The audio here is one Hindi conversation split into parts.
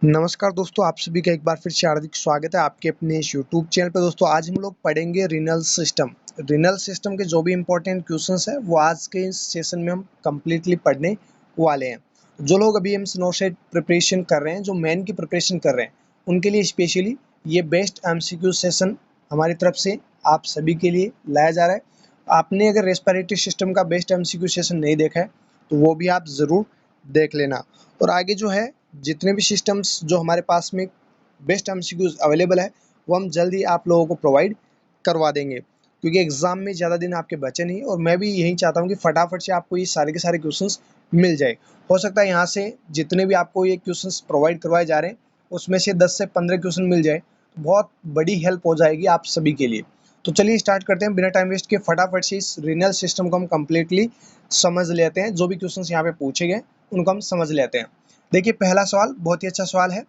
नमस्कार दोस्तों, आप सभी का एक बार फिर से हार्दिक स्वागत है आपके अपने इस यूट्यूब चैनल पे। दोस्तों आज हम लोग पढ़ेंगे रिनल सिस्टम। रिनल सिस्टम के जो भी इम्पोर्टेंट क्वेश्चंस है वो आज के इस सेशन में हम कंप्लीटली पढ़ने वाले हैं। जो लोग अभी एम्स नोसेट प्रिपरेशन कर रहे हैं, जो मेन की प्रिपरेशन कर रहे हैं, उनके लिए स्पेशली ये बेस्ट एमसीक्यू सेशन हमारी तरफ से आप सभी के लिए लाया जा रहा है। आपने अगर रेस्पिरेटरी सिस्टम का बेस्ट एमसीक्यू सेशन नहीं देखा है तो वो भी आप ज़रूर देख लेना। और आगे जो है जितने भी सिस्टम्स जो हमारे पास में बेस्ट एमसीक्यूज अवेलेबल है वो हम जल्द ही आप लोगों को प्रोवाइड करवा देंगे, क्योंकि एग्ज़ाम में ज़्यादा दिन आपके बचे नहीं और मैं भी यही चाहता हूँ कि फटाफट से आपको ये सारे के सारे क्वेश्चंस मिल जाए। हो सकता है यहाँ से जितने भी आपको ये क्वेश्चंस प्रोवाइड करवाए जा रहे हैं उसमें से 10 से 15 क्वेश्चन मिल जाए तो बहुत बड़ी हेल्प हो जाएगी आप सभी के लिए। तो चलिए स्टार्ट करते हैं बिना टाइम वेस्ट के। फटाफट से इस रिनल सिस्टम को हम कम्प्लीटली समझ लेते हैं। जो भी क्वेश्चन यहाँ पे पूछे गए उनको हम समझ लेते हैं। देखिए पहला सवाल बहुत ही अच्छा सवाल है।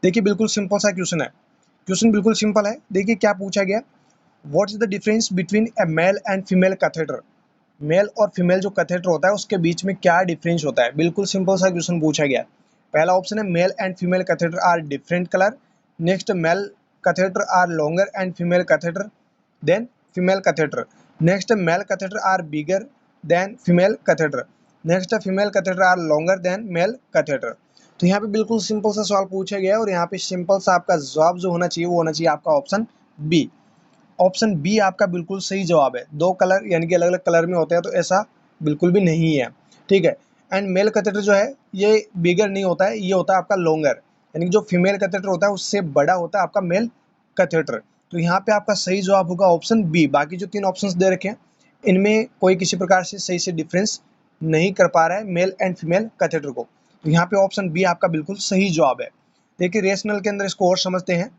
देखिए बिल्कुल सिंपल सा क्वेश्चन है। क्वेश्चन बिल्कुल सिंपल है। देखिए क्या पूछा गया, what is the difference between a male and female catheter. Male और फीमेल जो कैथेटर होता है उसके बीच में क्या डिफरेंस होता है। बिल्कुल सिंपल सा क्वेश्चन पूछा गया। पहला ऑप्शन है male and female catheter are different colour. Next male catheter are longer and female catheter than female catheter. Next male catheter are bigger than female catheter. Next female catheter are longer than male catheter. तो यहाँ पे बिल्कुल सिंपल सा सवाल पूछा गया है और यहाँ पे सिंपल सा आपका जवाब जो होना चाहिए वो होना चाहिए आपका ऑप्शन बी। ऑप्शन बी आपका बिल्कुल सही जवाब है। दो कलर यानी कि अलग अलग कलर में होते हैं तो ऐसा बिल्कुल भी नहीं है, ठीक है। एंड मेल कैथेटर जो है ये बिगर नहीं होता है, ये होता है आपका लॉन्गर, यानी कि जो फीमेल कैथेटर होता है उससे बड़ा होता है आपका मेल कैथेटर। तो यहाँ पे आपका सही जवाब होगा ऑप्शन बी। बाकी जो तीन ऑप्शंस दे रखे हैं इनमें कोई किसी प्रकार से सही से डिफरेंस नहीं कर पा रहा है मेल एंड फीमेल कैथेटर को। तो यहाँ पे ऑप्शन बी आपका बिल्कुल सही जवाब है। देखिए रेशनल के अंदर इसको और समझते हैं।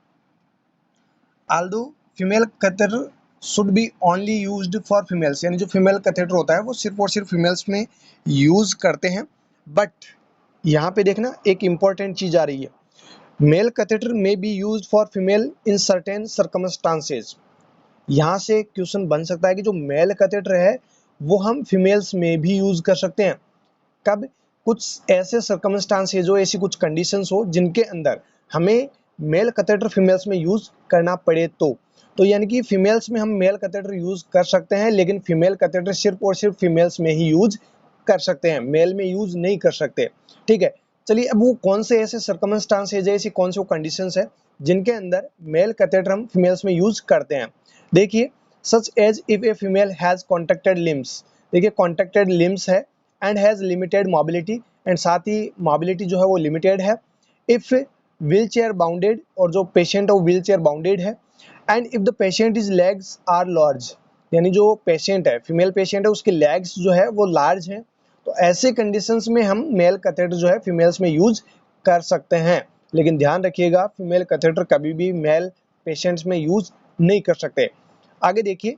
Aldous female catheter should be only used for females, यानी जो फीमेल कैथेटर होता है वो सिर्फ और सिर्फ फीमेल्स में यूज करते हैं। बट यहाँ पे देखना एक इंपॉर्टेंट चीज आ रही है, मेल कैथेटर में be used for female in certain circumstances. यहाँ से क्वेश्चन बन सकता है कि जो मेल कैथेटर है वो हम फीमेल्स में भी यूज कर सकते हैं। कब? कुछ ऐसे सर्कमस्टांस है, जो ऐसी कुछ कंडीशंस हो जिनके अंदर हमें मेल कैथेटर फीमेल्स में यूज करना पड़े तो यानी कि फीमेल्स में हम मेल कैथेटर यूज कर सकते हैं, लेकिन फीमेल कैथेटर सिर्फ और सिर्फ फीमेल्स में ही यूज कर सकते हैं, मेल में यूज नहीं कर सकते, ठीक है। चलिए अब वो कौन से ऐसे सर्कमस्टांस है, जैसी कौन से वो कंडीशंस है जिनके अंदर मेल कैथेटर हम फीमेल्स में यूज करते हैं। देखिए such as if a female has contracted limbs. देखिए कॉन्ट्रैक्टेड लिम्स है and has limited mobility, and साथ ही मोबिलिटी जो है वो लिमिटेड है। इफ व्हील चेयर बाउंडेड, और जो पेशेंट है वो व्हील चेयर बाउंडेड है। And if the patient is legs are large, यानी जो पेशेंट है फीमेल पेशेंट है उसके लेग्स जो है वो लार्ज हैं, तो ऐसे कंडीशंस में हम मेल कैथेटर जो है फीमेल्स में यूज कर सकते हैं। लेकिन ध्यान रखिएगा फीमेल कैथेटर कभी भी मेल पेशेंट्स में यूज नहीं कर सकते। आगे देखिए,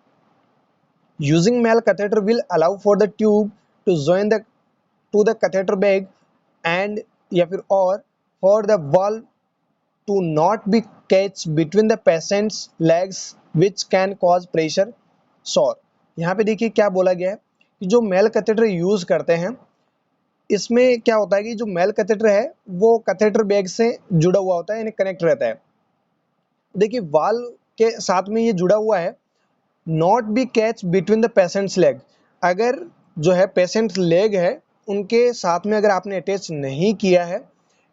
using male catheter will allow for the tube to join the to the catheter bag and या फिर और for the valve to not be catch between the patient's legs which can cause pressure sore। यहाँ पे देखिए क्या बोला गया है कि जो मेल कैथेटर यूज करते हैं इसमें क्या होता है कि जो मेल कैथेटर है वो कैथेटर बैग से जुड़ा हुआ होता है, यानी कनेक्ट रहता है। देखिए वाल्व के साथ में ये जुड़ा हुआ है। Not be catch between the patients leg, अगर जो है पेशेंट लेग है उनके साथ में अगर आपने अटैच नहीं किया है,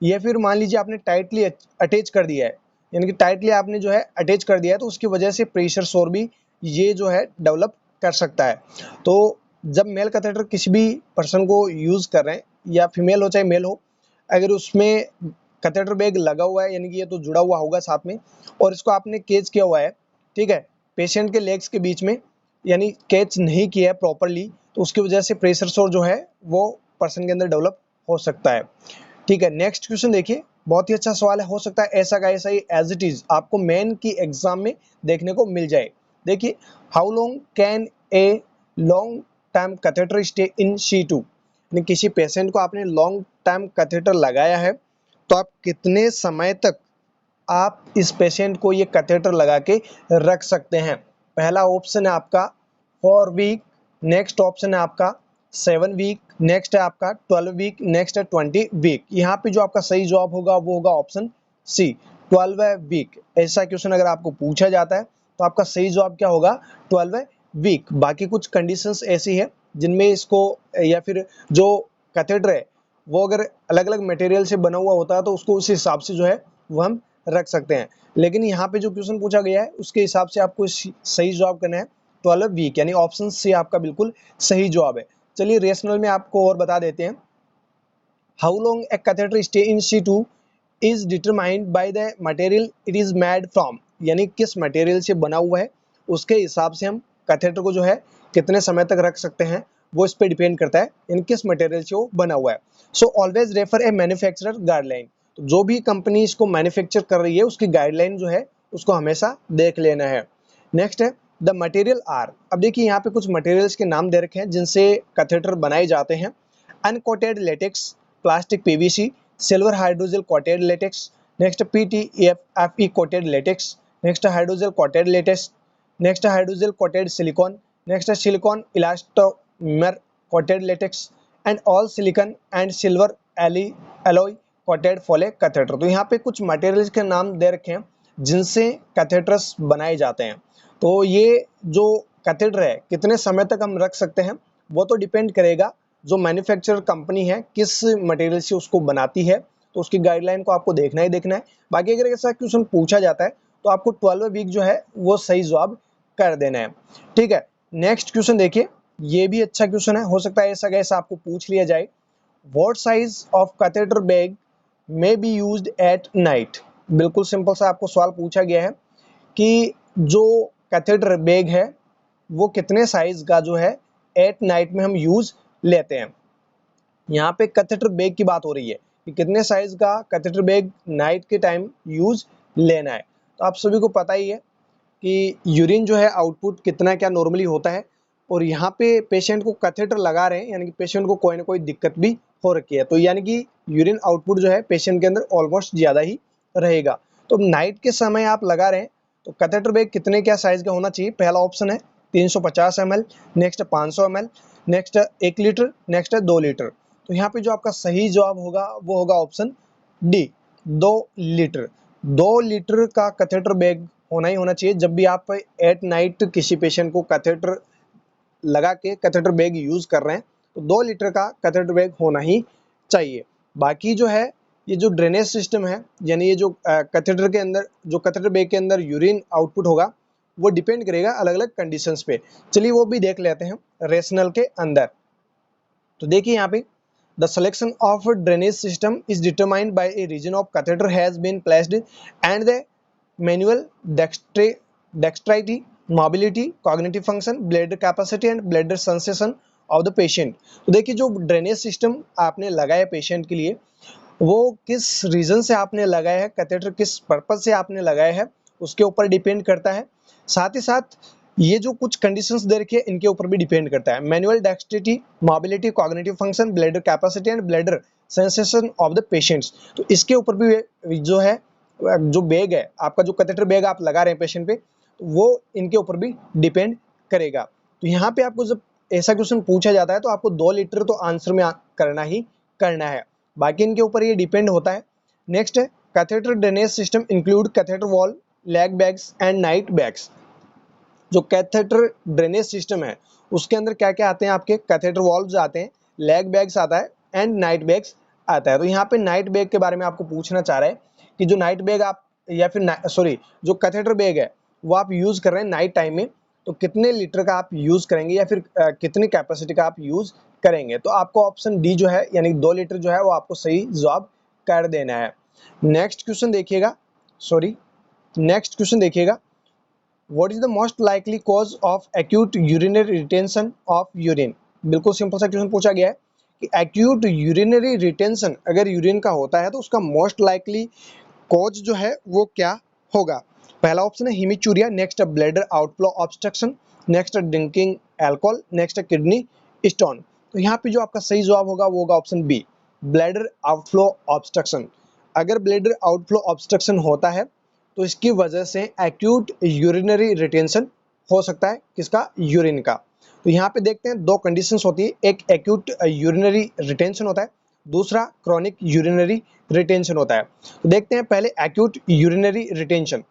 या फिर मान लीजिए आपने टाइटली अटैच कर दिया है, यानी कि टाइटली आपने जो है अटैच कर दिया है, तो उसकी वजह से प्रेशर सोर भी ये जो है डेवलप कर सकता है। तो जब मेल कैथेटर किसी भी पर्सन को यूज़ कर रहे हैं, या फीमेल हो चाहे मेल हो, अगर उसमें कैथेटर बैग लगा हुआ है यानी कि ये तो जुड़ा हुआ होगा साथ में, और इसको आपने केज किया हुआ है, ठीक है, पेशेंट के लेग्स के बीच में, यानी कैच नहीं किया है प्रॉपरली, तो उसकी वजह से प्रेशर सोर जो है वो पर्सन के अंदर डेवलप हो सकता है, ठीक है। नेक्स्ट क्वेश्चन देखिए, बहुत ही अच्छा सवाल है। हो सकता है ऐसा का ऐसा ही एज इट इज आपको मेन की एग्जाम में देखने को मिल जाए। देखिए, how long can a long time catheter stay in C2, यानी किसी पेशेंट को आपने लॉन्ग टाइम कैथेटर लगाया है तो आप कितने समय तक आप इस पेशेंट को ये कैथेटर लगा के रख सकते हैं। पहला ऑप्शन है आपका 4 वीक, नेक्स्ट ऑप्शन है आपका 7 वीक, नेक्स्ट है आपका 12 वीक, नेक्स्ट है 20 वीक। यहाँ पे जो आपका सही जवाब होगा वो होगा ऑप्शन सी 12 वीक। ऐसा क्वेश्चन अगर आपको पूछा जाता है तो आपका सही जवाब क्या होगा 12 वीक। बाकी कुछ कंडीशंस ऐसी है जिनमें इसको या फिर जो कैथेटर है वो अगर अलग अलग मटेरियल से बना हुआ होता है तो उसको उस हिसाब से जो है वो हम रख सकते हैं। लेकिन यहाँ पे जो क्वेश्चन पूछा गया है उसके हिसाब से आपको सही जवाब करना है 12 वीक, यानी ऑप्शन सी आपका बिल्कुल सही जवाब है। चलिए रेशनल में आपको और बता देते हैं। How long A catheter stay in C2 is determined by the material it is made from, यानी किस मटेरियल से बना हुआ है उसके हिसाब से हम कैथेटर को जो है कितने समय तक रख सकते हैं वो इस पे डिपेंड करता है इन किस मटेरियल से वो बना हुआ है। सो ऑलवेज रेफर ए मैन्युफैक्चरर गाइडलाइन, तो जो भी कंपनी इसको मैन्युफैक्चर कर रही है उसकी गाइडलाइन जो है उसको हमेशा देख लेना है। नेक्स्ट है द मटेरियल आर। अब देखिए यहाँ पे कुछ मटेरियल्स के नाम दे रखे हैं जिनसे कैथेटर बनाए जाते हैं। Uncoated latex, plastic PVC, silver hydrogel coated latex, next PTFE coated latex, next hydrogel coated latex, next hydrogel coated silicone, next silicone elastomer coated latex and all silicone and silver alloy coated for a catheter. तो यहाँ पे कुछ मटेरियल्स के नाम दे रखे हैं जिनसे कैथेटर्स बनाए जाते हैं। तो ये जो कैथेटर है कितने समय तक हम रख सकते हैं वो तो डिपेंड करेगा जो मैन्युफैक्चरर कंपनी है किस मटेरियल से उसको बनाती है, तो उसकी गाइडलाइन को आपको देखना ही देखना है। बाकी अगर ऐसा क्वेश्चन पूछा जाता है तो आपको 12 वीक जो है वो सही जवाब कर देना है। ठीक है, नेक्स्ट क्वेश्चन देखिए, ये भी अच्छा क्वेश्चन है, हो सकता है ऐसा कैसा आपको पूछ लिया जाए। What size of catheter bag may be used at night. बिल्कुल सिंपल सा आपको सवाल पूछा गया है कि जो कैथेटर बैग है वो कितने साइज का जो है एट नाइट में हम यूज लेते हैं। यहाँ पे कैथेटर बैग की बात हो रही है कि कितने साइज का कैथेटर बैग नाइट के टाइम यूज लेना है। तो आप सभी को पता ही है कि यूरिन जो है आउटपुट कितना क्या नॉर्मली होता है, और यहाँ पे पेशेंट को कैथेटर लगा रहे हैं यानी कि पेशेंट को कोई ना कोई दिक्कत भी हो रखी है, तो यानी कि यूरिन आउटपुट जो है पेशेंट के अंदर ऑलमोस्ट ज़्यादा ही रहेगा। तो नाइट के समय आप लगा रहे हैं तो कैथेटर बैग कितने क्या साइज का होना चाहिए। पहला ऑप्शन है 350 ml, next 500 ml, next 1 litre, next 2 litre. तो यहाँ पे जो आपका सही जवाब होगा वो होगा ऑप्शन डी 2 लीटर। 2 लीटर का कैथेटर बैग होना ही होना चाहिए। जब भी आप एट नाइट किसी पेशेंट को कैथेटर लगा के कैथेटर बैग यूज कर रहे हैं तो 2 लीटर का कैथेटर बैग होना ही चाहिए। बाकी जो है ये जो ड्रेनेज सिस्टम है, यानी ये जो कैथेटर के अंदर जो कैथेटर बैग के अंदर यूरिन आउटपुट होगा वो डिपेंड करेगा अलग अलग कंडीशंस पे। चलिए वो भी देख लेते हैं रेशनल के अंदर। तो देखिए यहाँ पे the selection of drainage system is determined by a reason of catheter has been placed and the manual dexterity, mobility, cognitive function, bladder capacity and bladder sensation of the patient। तो देखिए जो ड्रेनेज सिस्टम आपने लगाया पेशेंट के लिए वो किस रीजन से आपने लगाया है, कैथेटर किस पर्पज से आपने लगाया है उसके ऊपर डिपेंड करता है। साथ ही साथ ये जो कुछ कंडीशंस दे रखी है इनके ऊपर भी डिपेंड करता है। Manual dexterity, mobility, cognitive function, bladder capacity and bladder sensation of the patients. तो इसके ऊपर भी जो है जो बैग है आपका, जो कैथेटर बैग आप लगा रहे हैं पेशेंट पे, तो वो इनके ऊपर भी डिपेंड करेगा। तो यहाँ पे आपको जब ऐसा क्वेश्चन पूछा जाता है तो आपको 2 लीटर तो आंसर में करना ही करना है, बाकी इनके ऊपर ये डिपेंड होता है। नेक्स्ट है catheter drainage system include catheter wall, leg bags and night bags. जो कैथेटर ड्रेनेज सिस्टम है उसके अंदर क्या क्या आते हैं, आपके कैथेटर वॉल्व्स आते हैं, लेग बैग्स आता है एंड नाइट बैग्स आता है। तो यहाँ पे नाइट बैग के बारे में आपको पूछना चाह रहे हैं कि जो नाइट बैग आप या फिर सॉरी जो कैथेटर बैग है वो आप यूज कर रहे हैं नाइट टाइम में, तो कितने लीटर का आप यूज करेंगे या फिर कितनी कैपेसिटी का आप यूज करेंगे। तो आपको ऑप्शन डी जो है यानी 2 लीटर जो है वो आपको सही जवाब कर देना है। नेक्स्ट क्वेश्चन देखिएगा, नेक्स्ट क्वेश्चन देखिएगा, what is the most likely cause of acute urinary retention of urine. बिल्कुल सिंपल सा क्वेश्चन पूछा गया है कि एक्यूट यूरिनरी रिटेंशन अगर यूरिन का होता है तो उसका मोस्ट लाइकली कॉज जो है वो क्या होगा। पहला ऑप्शन है haematuria, next bladder outflow obstruction, next drinking alcohol, next kidney stone. तो यहाँ पे जो आपका सही जवाब होगा वो होगा option B bladder outflow obstruction. अगर ब्लैडर आउटफ्लो ऑब्स्ट्रक्शन होता है तो इसकी वजह से एक्यूट यूरिनरी रिटेंशन हो सकता है, किसका, यूरिन का। तो यहाँ पे देखते हैं दो कंडीशंस होती है, एक एक्यूट यूरिनरी रिटेंशन होता है, दूसरा क्रॉनिक यूरिनरी रिटेंशन होता है। तो देखते हैं पहले acute urinary retention.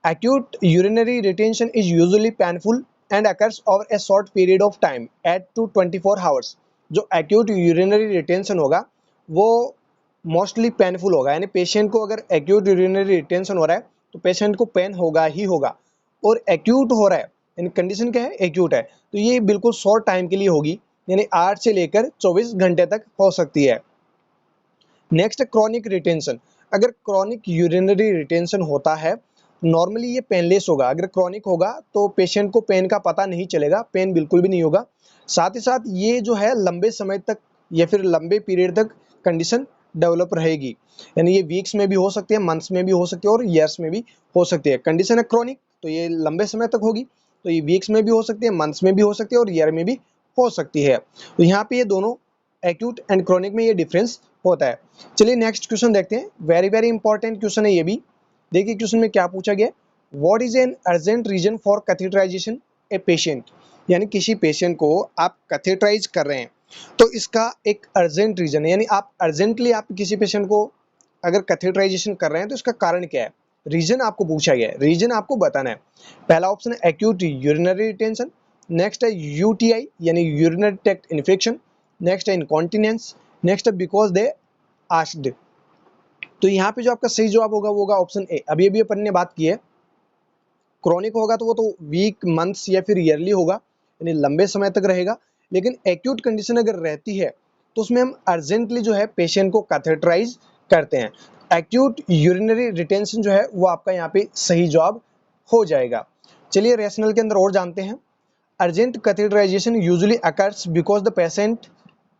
Acute urinary retention is usually painful and occurs over a short period of time 8 to 24 hours। जो acute urinary retention होगा वो मोस्टली पेनफुल होगा, यानी पेशेंट को अगर acute urinary retention हो रहा है तो पेशेंट को पेन होगा ही होगा, और acute हो रहा है यानी कंडीशन क्या है, acute है, तो ये बिल्कुल शॉर्ट टाइम के लिए होगी, यानी 8 से लेकर 24 घंटे तक हो सकती है। Next chronic retention. अगर क्रॉनिक यूरिनरी रिटेंशन होता है नॉर्मली ये पेनलेस होगा, अगर क्रॉनिक होगा तो पेशेंट को पेन का पता नहीं चलेगा, पेन बिल्कुल भी नहीं होगा। साथ ही साथ ये जो है लंबे समय तक या फिर लंबे पीरियड तक कंडीशन डेवलप रहेगी, यानी ये वीक्स में भी हो सकती है, मंथ्स में भी हो सकती है और ईयर्स में भी हो सकती है। कंडीशन है क्रॉनिक तो ये लंबे समय तक होगी, तो ये वीक्स में भी हो सकती है, मंथ्स में भी हो सकती है और ईयर में भी हो सकती है। तो यहाँ पे ये दोनों एक्यूट एंड क्रॉनिक में ये डिफरेंस होता है। चलिए नेक्स्ट क्वेश्चन देखते हैं, वेरी वेरी इंपॉर्टेंट क्वेश्चन है ये भी। देखिए क्वेश्चन में क्या पूछा गया, what is an urgent reason for catheterisation a patient. यानी किसी पेशेंट को आप कैथेटराइज कर रहे हैं तो इसका एक अर्जेंट रीजन है, यानी आप अर्जेंटली आप किसी पेशेंट को अगर कैथेटराइजेशन कर रहे हैं तो इसका कारण क्या है, रीजन आपको पूछा गया है, रीजन आपको बताना है। पहला ऑप्शन है एक्यूट यूरिनरी रिटेंशन, नेक्स्ट है यूटीआई यानी यूरिनरी ट्रैक्ट इन्फेक्शन, नेक्स्ट है इनकॉन्टिनेंस, नेक्स्ट है बिकॉज दे आस्क्ड। तो यहाँ पे जो आपका सही जवाब होगा वो होगा ऑप्शन ए। अभी अभी अपन ने बात की है, क्रॉनिक होगा तो वो तो वीक मंथ्स या फिर ईयरली होगा, यानी लंबे समय तक रहेगा। लेकिन एक्यूट कंडीशन अगर रहती है तो उसमें हम अर्जेंटली जो है पेशेंट को कैथेटराइज करते हैं। एक्यूट यूरिनरी रिटेंशन जो है वो आपका यहाँ पे सही जवाब हो जाएगा। चलिए रैशनल के अंदर और जानते हैं। Urgent catheterisation usually occurs because the patient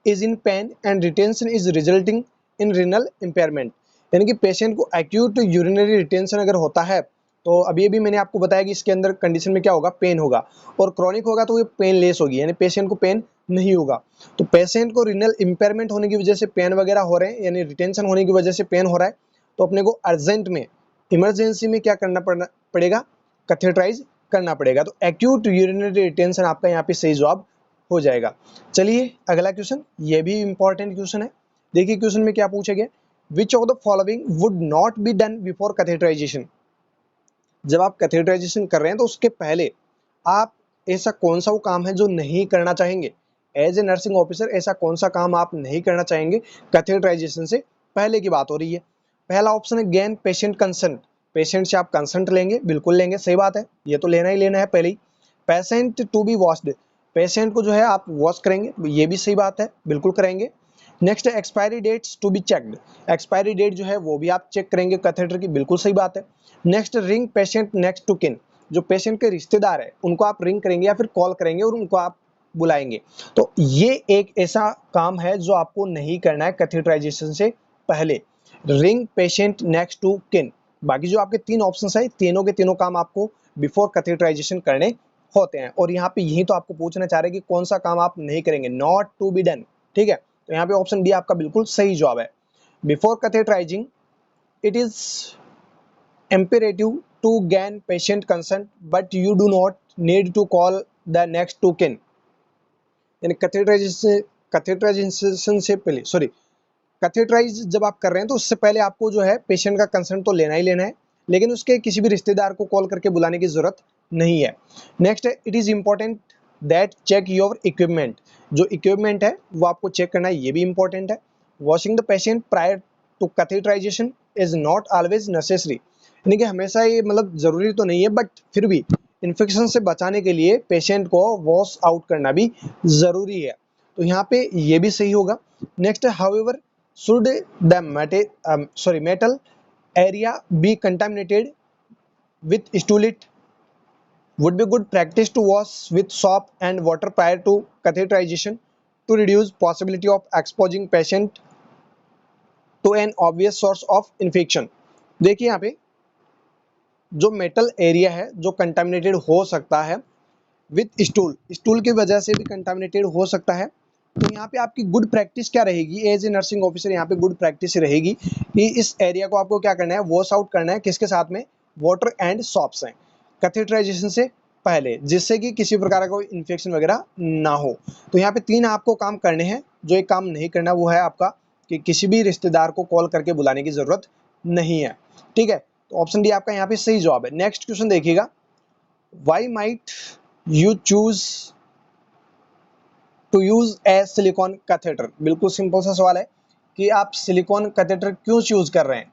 is in pain and retention is resulting in renal impairment. यानी कि पेशेंट को एक्यूट यूरिनरी रिटेंशन अगर होता है तो अभी अभी मैंने आपको बताया कि इसके अंदर कंडीशन में क्या होगा, पेन होगा, और क्रॉनिक होगा तो ये पेन लेस होगी, यानी पेशेंट को पेन नहीं होगा। तो पेशेंट को रिनल इम्पेयरमेंट होने की वजह से पेन वगैरह हो रहे हैं, यानी रिटेंशन होने की वजह से पेन हो रहा है, तो अपने को अर्जेंट में इमरजेंसी में क्या करना पड़ेगा, कैथेटराइज करना पड़ेगा। तो एक्यूट यूरिनरी रिटेंशन आपका यहाँ पे सही जवाब हो जाएगा। चलिए अगला क्वेश्चन, ये भी इंपॉर्टेंट क्वेश्चन है। देखिए क्वेश्चन में क्या पूछा गया, which of the following would not be done before catheterisation. जब आप कैथेटराइजेशन कर रहे हैं तो उसके पहले आप ऐसा कौन सा वो काम है जो नहीं करना चाहेंगे, एज ए नर्सिंग ऑफिसर ऐसा कौन सा काम आप नहीं करना चाहेंगे कैथेटराइजेशन से पहले की बात हो रही है। पहला ऑप्शन है गेन पेशेंट कंसेंट, पेशेंट से आप कंसेंट लेंगे, बिल्कुल लेंगे, सही बात है, ये तो लेना ही लेना है पहले ही। Patient to be washed, patient को जो है आप वॉश करेंगे, ये भी सही बात है, बिल्कुल करेंगे। नेक्स्ट है expiry dates to be checked, expiry date जो है वो भी आप चेक करेंगे कैथेटर की, बिल्कुल सही बात है। Next ring patient next to kin, जो पेशेंट के रिश्तेदार है उनको आप रिंग करेंगे या फिर कॉल करेंगे और उनको आप बुलाएंगे। तो ये एक ऐसा काम है जो आपको नहीं करना है कैथेटराइजेशन से पहले, रिंग पेशेंट नेक्स्ट टू किन। बाकी जो आपके तीन ऑप्शंस है, तीनों के तीनों काम आपको बिफोर कैथेटराइजेशन करने होते हैं। और यहाँ पे यही तो आपको पूछना चाह रहे हैं कि कौन सा काम आप नहीं करेंगे, नॉट टू बी डन, ठीक है। तो यहाँ पे ऑप्शन डी आपका बिल्कुल सही जवाब है। Before catheterising it is imperative to gain patient consent but you do not need to call the next to kin। यानी कैथेटराइजेशन से पहले कैथेटराइज जब आप कर रहे हैं तो उससे पहले आपको जो है पेशेंट का कंसेंट तो लेना ही लेना है, लेकिन उसके किसी भी रिश्तेदार को कॉल करके बुलाने की जरूरत नहीं है। नेक्स्ट है it is important that check your equipment, जो इक्विपमेंट है वो आपको चेक करना है, ये भी इंपॉर्टेंट है। Washing the patient prior to catheterisation is not always necessary, यानी कि हमेशा ये मतलब जरूरी तो नहीं है, बट फिर भी इन्फेक्शन से बचाने के लिए पेशेंट को वॉश आउट करना भी जरूरी है, तो यहाँ पे ये भी सही होगा। नेक्स्ट है however should the metal area be contaminated with stolid, would be good practice to wash with soap and water prior to catheterization to reduce possibility of exposing patient to an obvious source of infection। देखिए यहाँ पे जो मेटल एरिया है जो कंटामिनेटेड हो सकता है विथ स्टूल की वजह से भी कंटामिनेटेड हो सकता है, तो यहाँ पे आपकी गुड प्रैक्टिस क्या रहेगी, एज ए नर्सिंग ऑफिसर यहाँ पे गुड प्रैक्टिस रहेगी कि इस एरिया को आपको क्या करना है, वॉश आउट करना है, किसके साथ में, वाटर एंड सॉप्स हैं, कैथेटराइजेशन से पहले, जिससे कि किसी प्रकार का कोई इन्फेक्शन वगैरह ना हो। तो यहाँ पे 3 आपको काम करने हैं। जो एक काम नहीं करना वो है आपका कि किसी भी रिश्तेदार को कॉल करके बुलाने की ज़रूरत नहीं है। ठीक है, तो ऑप्शन डी आपका यहाँ पे सही जवाब है। नेक्स्ट क्वेश्चन देखिएगा, why might you choose to use a silicone catheter. बिल्कुल सिंपल सा सवाल है कि आप सिलिकॉन कैथेटर क्यों चूज कर रहे हैं,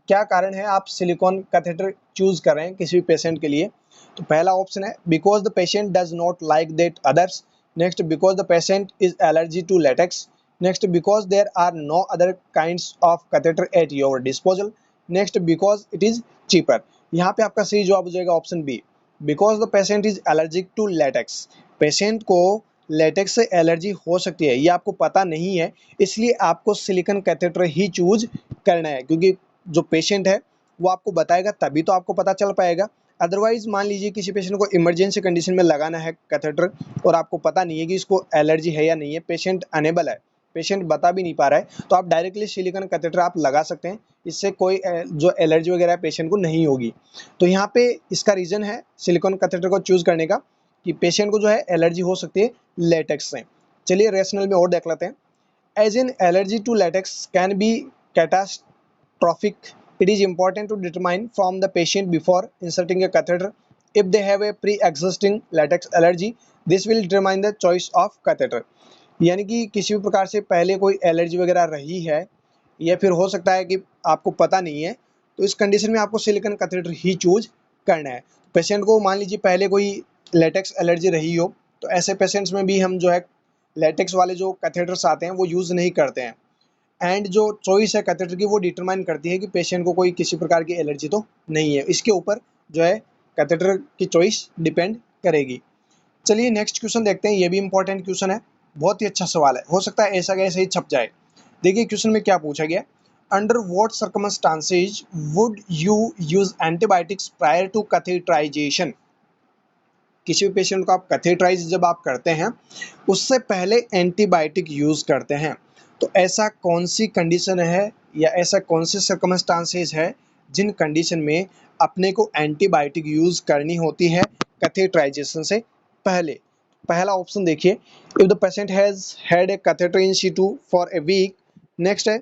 क्या कारण है आप सिलिकॉन कैथेटर चूज कर रहे हैं किसी भी पेशेंट के लिए। तो पहला ऑप्शन है because the patient does not like that others. Next, because the patient is allergy to latex. Next, because there are no other kinds of catheter at your disposal. Next, because it is cheaper. यहाँ पे आपका सही जवाब हो जाएगा option B, because the patient is allergic to latex. Patient को लेटेक्स से एलर्जी हो सकती है, ये आपको पता नहीं है, इसलिए आपको सिलिकॉन कैथेटर ही चूज करना है, क्योंकि जो पेशेंट है वो आपको बताएगा तभी तो आपको पता चल पाएगा। अदरवाइज मान लीजिए किसी पेशेंट को इमरजेंसी कंडीशन में लगाना है कैथेटर और आपको पता नहीं है कि इसको एलर्जी है या नहीं है, पेशेंट अनेबल है, पेशेंट बता भी नहीं पा रहा है, तो आप डायरेक्टली सिलिकॉन कैथेटर आप लगा सकते हैं। इससे कोई जो एलर्जी वगैरह है पेशेंट को नहीं होगी। तो यहाँ पे इसका रीज़न है सिलिकॉन कैथेटर को चूज़ करने का कि पेशेंट को जो है एलर्जी हो सकती है लेटेक्स से। चलिए रेशनल में और देख लेते हैं। As in allergy to latex can be catastrophic, it is important to determine from the patient before inserting a catheter if they have a pre-existing latex allergy. This will determine the choice of catheter. यानी कि किसी भी प्रकार से पहले कोई एलर्जी वगैरह रही है या फिर हो सकता है कि आपको पता नहीं है, तो इस कंडीशन में आपको सिलिकॉन कैथेटर ही चूज करना है। पेशेंट को मान लीजिए पहले कोई लेटेक्स एलर्जी रही हो, तो ऐसे पेशेंट्स में भी हम जो है लेटेक्स वाले जो कैथेटर्स आते हैं वो यूज़ नहीं करते हैं। एंड जो चॉइस है कैथेटर की वो डिटरमाइन करती है कि पेशेंट को कोई किसी प्रकार की एलर्जी तो नहीं है, इसके ऊपर जो है कैथेटर की चॉइस डिपेंड करेगी। चलिए नेक्स्ट क्वेश्चन देखते हैं, ये भी इंपॉर्टेंट क्वेश्चन है, बहुत ही अच्छा सवाल है, हो सकता है ऐसा का ऐसे ही छप जाए। देखिए क्वेश्चन में क्या पूछा गया, under what circumstances would you use antibiotics prior to catheterisation. किसी भी पेशेंट को आप कैथेटराइज जब आप करते हैं उससे पहले एंटीबायोटिक यूज करते हैं, तो ऐसा कौन सी कंडीशन है या ऐसा कौन से सर्कमस्टांसेस है जिन कंडीशन में अपने को एंटीबायोटिक यूज करनी होती है कैथेटराइजेशन से पहले। पहला ऑप्शन देखिए, if the patient has had a catheter in situ for a week. Next है,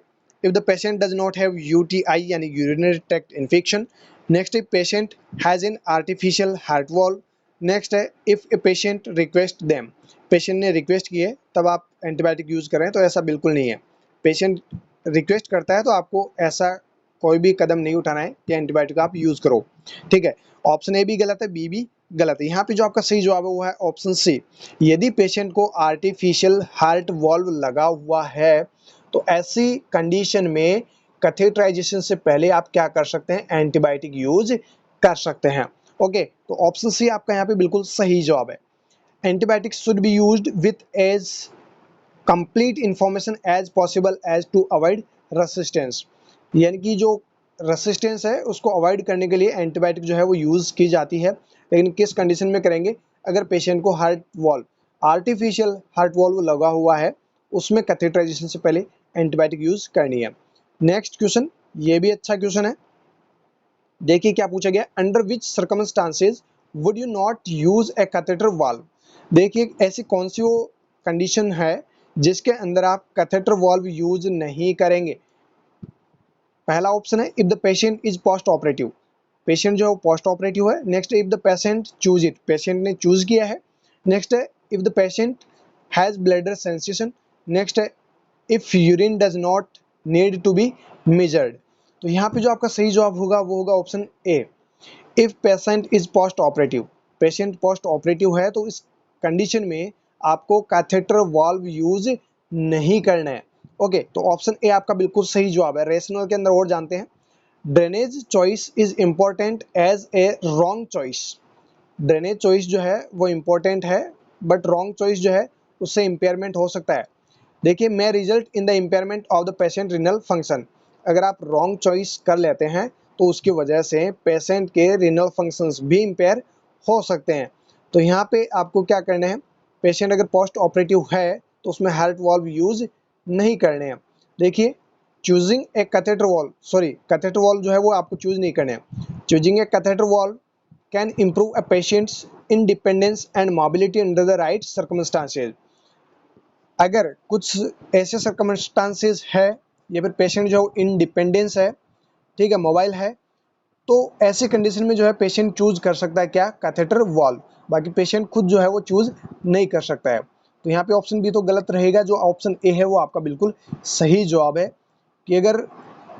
if the patient does not have UTI यानी urinary tract infection. Next, if patient has an artificial heart valve. Next है, if a patient request them, patient ने रिक्वेस्ट की है तब आप एंटीबायोटिक यूज़ करें, तो ऐसा बिल्कुल नहीं है। पेशेंट रिक्वेस्ट करता है तो आपको ऐसा कोई भी कदम नहीं उठाना है कि एंटीबायोटिक आप यूज़ करो। ठीक है, ऑप्शन ए भी गलत है, बी भी गलत है। यहाँ पे जो आपका सही जवाब है वो है ऑप्शन सी, यदि पेशेंट को आर्टिफिशियल हार्ट वॉल्व लगा हुआ है तो ऐसी कंडीशन में कैथेटराइजेशन से पहले आप क्या कर सकते हैं, एंटीबायोटिक यूज कर सकते हैं। ओके, तो ऑप्शन सी आपका यहाँ पे बिल्कुल सही जवाब है। Antibiotics should be used with as complete information as possible as to avoid resistance, यानी कि जो रेसिस्टेंस है उसको अवॉइड करने के लिए एंटीबायोटिक जो है वो यूज़ की जाती है, लेकिन किस कंडीशन में करेंगे, अगर पेशेंट को heart valve artificial heart valve लगा हुआ है उसमें कैथेटराइजेशन से पहले एंटीबायोटिक यूज़ करनी है। नेक्स्ट क्वेश्चन, ये भी अच्छा क्वेश्चन है, देखिए क्या पूछा गया, under which circumstances would you not use A catheter valve. देखिए ऐसी कौन सी वो कंडीशन है जिसके अंदर आप कैथेटर वाल्व यूज नहीं करेंगे। पहला ऑप्शन है, if the patient is post operative, patient जो है पोस्ट ऑपरेटिव है। नेक्स्ट है, if the patient choose it, patient ने चूज किया है। नेक्स्ट है, if the patient has bladder sensation. Next है, if urine does not need to be measured. तो यहाँ पे जो आपका सही जवाब होगा वो होगा option A, if patient is post operative, patient post operative है तो इस कंडीशन में आपको कैथेटर वाल्व यूज नहीं करना है। ओके, तो ऑप्शन ए आपका बिल्कुल सही जवाब है। रेशनल के अंदर और जानते हैं, drainage choice is important as a wrong choice. Drainage choice जो है वो इम्पोर्टेंट है बट रॉन्ग चॉइस जो है उससे इम्पेयरमेंट हो सकता है। देखिए, may result in the impairment of the patient renal function, अगर आप रॉन्ग चॉइस कर लेते हैं तो उसकी वजह से पेशेंट के रिनल फंक्शंस भी इम्पेयर हो सकते हैं। तो यहाँ पे आपको क्या करना है, पेशेंट अगर पोस्ट ऑपरेटिव है तो उसमें हार्ट वॉल्व यूज नहीं करने हैं। देखिए, choosing a catheter valve, sorry catheter valve जो है वो आपको चूज नहीं करने हैं। Choosing a catheter valve can improve a patients independence and mobility under the right circumstances। अगर कुछ ऐसे सर्कमस्टांसेस है या फिर पेशेंट जो इंडिपेंडेंस है, ठीक है, मोबाइल है, तो ऐसे कंडीशन में जो है पेशेंट चूज कर सकता है क्या, कैथेटर वॉल्व। बाकी पेशेंट खुद जो है वो चूज नहीं कर सकता है। तो यहाँ पे ऑप्शन बी तो गलत रहेगा, जो ऑप्शन ए है वो आपका बिल्कुल सही जवाब है कि अगर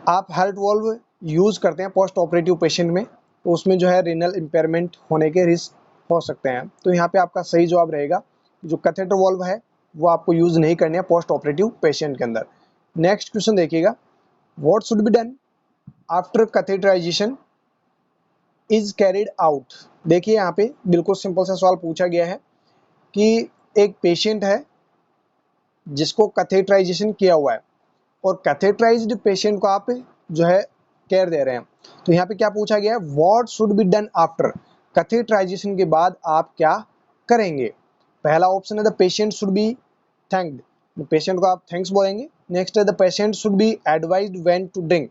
आप हार्ट वॉल्व यूज करते हैं पोस्ट ऑपरेटिव पेशेंट में तो उसमें जो है रीनल इम्पेयरमेंट होने के रिस्क हो सकते हैं। तो यहाँ पे आपका सही जवाब रहेगा जो कैथेटर वॉल्व है वो आपको यूज नहीं करने हैं पोस्ट ऑपरेटिव पेशेंट के अंदर। नेक्स्ट क्वेश्चन देखिएगा, what should be done after catheterisation is carried out. देखिए यहाँ पे बिल्कुल सिंपल सा सवाल पूछा गया है कि एक पेशेंट है जिसको कैथेटराइजेशन किया हुआ है और कैथेटराइज्ड पेशेंट को आप जो है केयर दे रहे हैं। तो यहाँ पे क्या पूछा गया है, what should be done after, catheterisation के बाद आप क्या करेंगे। पहला ऑप्शन है the patient should be thanked, patient को आप थैंक्स बोलेंगे। नेक्स्ट है the patient should be advised when to drink,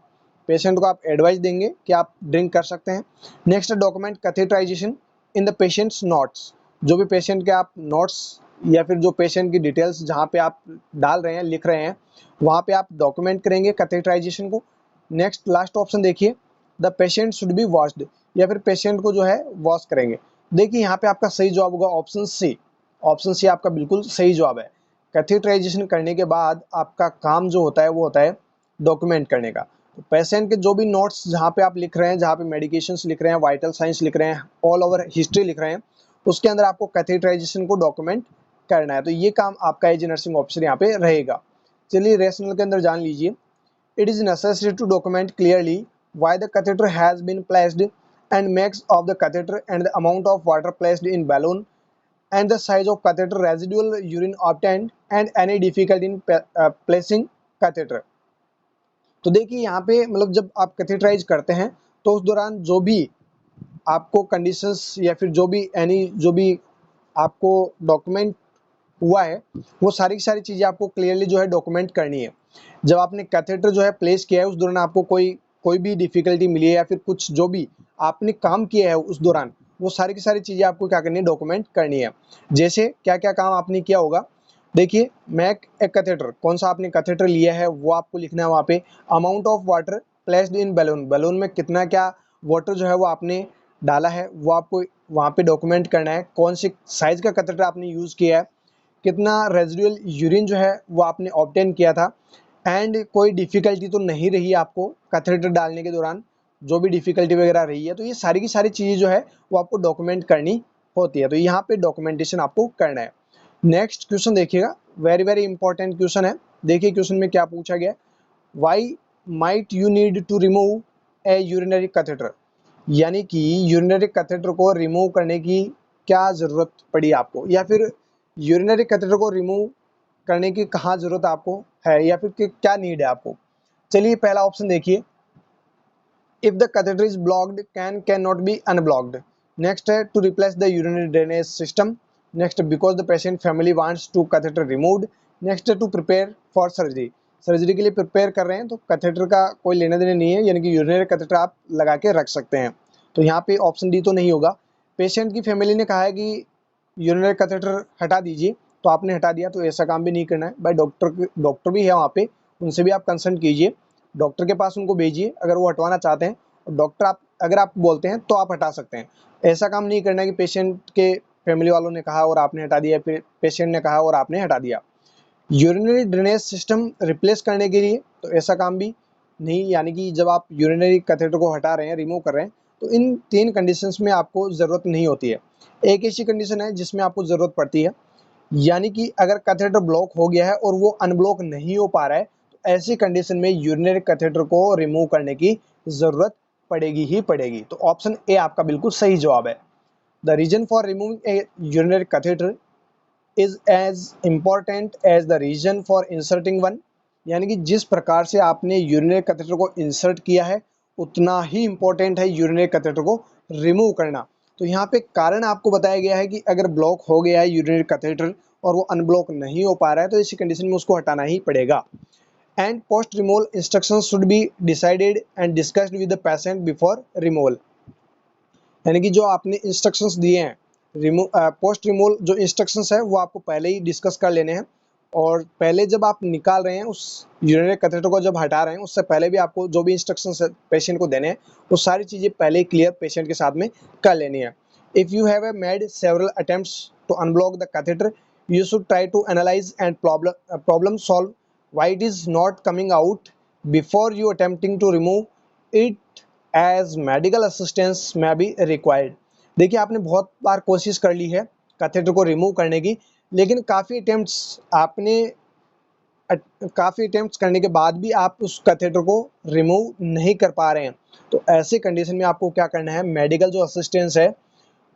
patient को आप एडवाइस देंगे कि आप ड्रिंक कर सकते हैं। नेक्स्ट है document catheterisation in the patient's notes, जो भी पेशेंट के आप नोट्स या फिर जो पेशेंट की डिटेल्स जहाँ पे आप डाल रहे हैं लिख रहे हैं वहाँ पे आप डॉक्यूमेंट करेंगे कैथेटराइजेशन को। नेक्स्ट लास्ट ऑप्शन देखिए, the patient should B washed, या फिर पेशेंट को जो है वॉश करेंगे। देखिए यहाँ पे आपका सही जवाब होगा ऑप्शन सी, ऑप्शन सी आपका बिल्कुल सही जवाब है। कैथेटराइजेशन करने के बाद आपका काम जो होता है वो होता है डॉक्यूमेंट करने का। तो पेशेंट के जो भी नोट्स जहाँ पे आप लिख रहे हैं, जहाँ पे मेडिकेशंस लिख रहे हैं, वाइटल साइंस लिख रहे हैं, ऑल ओवर हिस्ट्री लिख रहे हैं, उसके अंदर आपको कैथेटराइजेशन को डॉक्यूमेंट करना है। तो ये काम आपका एज नर्सिंग ऑफिसर यहाँ पे रहेगा। चलिए रेशनल के अंदर जान लीजिए, it is necessary to document clearly why the catheter has been placed and makes of the catheter and the amount of water placed in balloon and the size of catheter, residual urine obtained and any difficulty in placing catheter। तो देखिए यहाँ पे मतलब जब आप कैथेटराइज करते हैं तो उस दौरान जो भी आपको कंडीशंस या फिर जो भी आपको डॉक्यूमेंट हुआ है वो सारी की सारी चीज़ें आपको क्लियरली जो है डॉक्यूमेंट करनी है। जब आपने कैथेटर जो है प्लेस किया है उस दौरान आपको कोई भी डिफिकल्टी मिली है या फिर कुछ जो भी आपने काम किया है उस दौरान वो सारी की सारी चीज़ें आपको क्या करनी है, डॉक्यूमेंट करनी है। जैसे क्या क्या काम आपने किया होगा, देखिए मेक ए कैथेटर, कौन सा आपने कैथेटर लिया है वो आपको लिखना है वहाँ पे। Amount of water placed in balloon, balloon में कितना क्या वाटर जो है वो आपने डाला है वो आपको वहाँ पे डॉक्यूमेंट करना है। कौन सी साइज का कैथेटर आपने यूज़ किया है, कितना रेजिडुअल यूरिन जो है वो आपने ऑब्टेन किया था, एंड कोई डिफ़िकल्टी तो नहीं रही आपको कैथेटर डालने के दौरान, जो भी डिफ़िकल्टी वगैरह रही है तो ये सारी की सारी चीज़ें जो है वो आपको डॉक्यूमेंट करनी होती है। तो यहाँ पे डॉक्यूमेंटेशन आपको करना है। नेक्स्ट क्वेश्चन देखिएगा, वेरी वेरी इंपॉर्टेंट क्वेश्चन है। देखिए क्वेश्चन में क्या पूछा गया, why might you need to remove a urinary catheter, यानी कि यूरिनरी कैथेटर को रिमूव करने की क्या ज़रूरत पड़ी आपको, या फिर यूरिनरी कैथेटर को रिमूव करने की कहाँ ज़रूरत आपको है, या फिर क्या नीड है आपको। चलिए पहला ऑप्शन देखिए, if the catheter is blocked can not be unblocked. Next है to replace the urinary drainage system. Next because the patient family wants to catheter removed. Next है to prepare for surgery, surgery के लिए प्रिपेयर कर रहे हैं तो कैथेटर का कोई लेना देना नहीं है, यानी कि यूरिनरी कैथेटर आप लगा के रख सकते हैं। तो यहाँ पे ऑप्शन डी तो नहीं होगा। पेशेंट की फैमिली ने कहा है कि यूरिनरी कैथेटर हटा दीजिए तो आपने हटा दिया, तो ऐसा काम भी नहीं करना है भाई। डॉक्टर भी है वहाँ पे, उनसे भी आप कंसल्ट कीजिए, डॉक्टर के पास उनको भेजिए अगर वो हटवाना चाहते हैं। और डॉक्टर अगर आप बोलते हैं तो आप हटा सकते हैं। ऐसा काम नहीं करना है कि पेशेंट के फैमिली वालों ने कहा और आपने हटा दिया, फिर पेशेंट ने कहा और आपने हटा दिया। यूरिनरी ड्रेनेज सिस्टम रिप्लेस करने के लिए तो ऐसा काम भी नहीं, यानी कि जब आप यूरिनरी कैथेटर को हटा रहे हैं, रिमूव कर रहे हैं, तो इन 3 कंडीशंस में आपको ज़रूरत नहीं होती है। एक ऐसी कंडीशन है जिसमें आपको ज़रूरत पड़ती है, यानी कि अगर कैथेटर ब्लॉक हो गया है और वो अनब्लॉक नहीं हो पा रहा है तो ऐसी कंडीशन में यूरिनरी कैथेटर को रिमूव करने की ज़रूरत पड़ेगी ही पड़ेगी। तो ऑप्शन ए आपका बिल्कुल सही जवाब है। The reason for removing a urinary catheter is as important as the reason for inserting one, यानी कि जिस प्रकार से आपने यूरिनरी कैथेटर को इंसर्ट किया है उतना ही इम्पोर्टेंट है यूरिनरी कैथेटर को रिमूव करना। तो यहाँ पे कारण आपको बताया गया है कि अगर ब्लॉक हो गया है यूरिनरी कैथेटर और वो अनब्लॉक नहीं हो पा रहा है तो इसी कंडीशन में उसको हटाना ही पड़ेगा। And post removal instruction should be decided and discussed with the patient before removal, यानी कि जो आपने इंस्ट्रक्शंस दिए हैं पोस्ट रिमूवल जो इंस्ट्रक्शंस है वो आपको पहले ही डिस्कस कर लेने हैं। और पहले जब आप निकाल रहे हैं उस यूरिनरी कैथेटर को, जब हटा रहे हैं उससे पहले भी आपको जो भी इंस्ट्रक्शंस पेशेंट को देने हैं वो सारी चीज़ें पहले ही क्लियर पेशेंट के साथ में कर लेनी है। If you have made several attempts to unblock the catheter, you should try to analyze and problem solve why it is not coming out before you attempting to remove it, as medical assistance may be required। देखिए आपने बहुत बार कोशिश कर ली है कैथेटर को रिमूव करने की, लेकिन काफ़ी अटेम्प्ट्स करने के बाद भी आप उस कैथेटर को रिमूव नहीं कर पा रहे हैं। तो ऐसे कंडीशन में आपको क्या करना है, मेडिकल जो असिस्टेंस है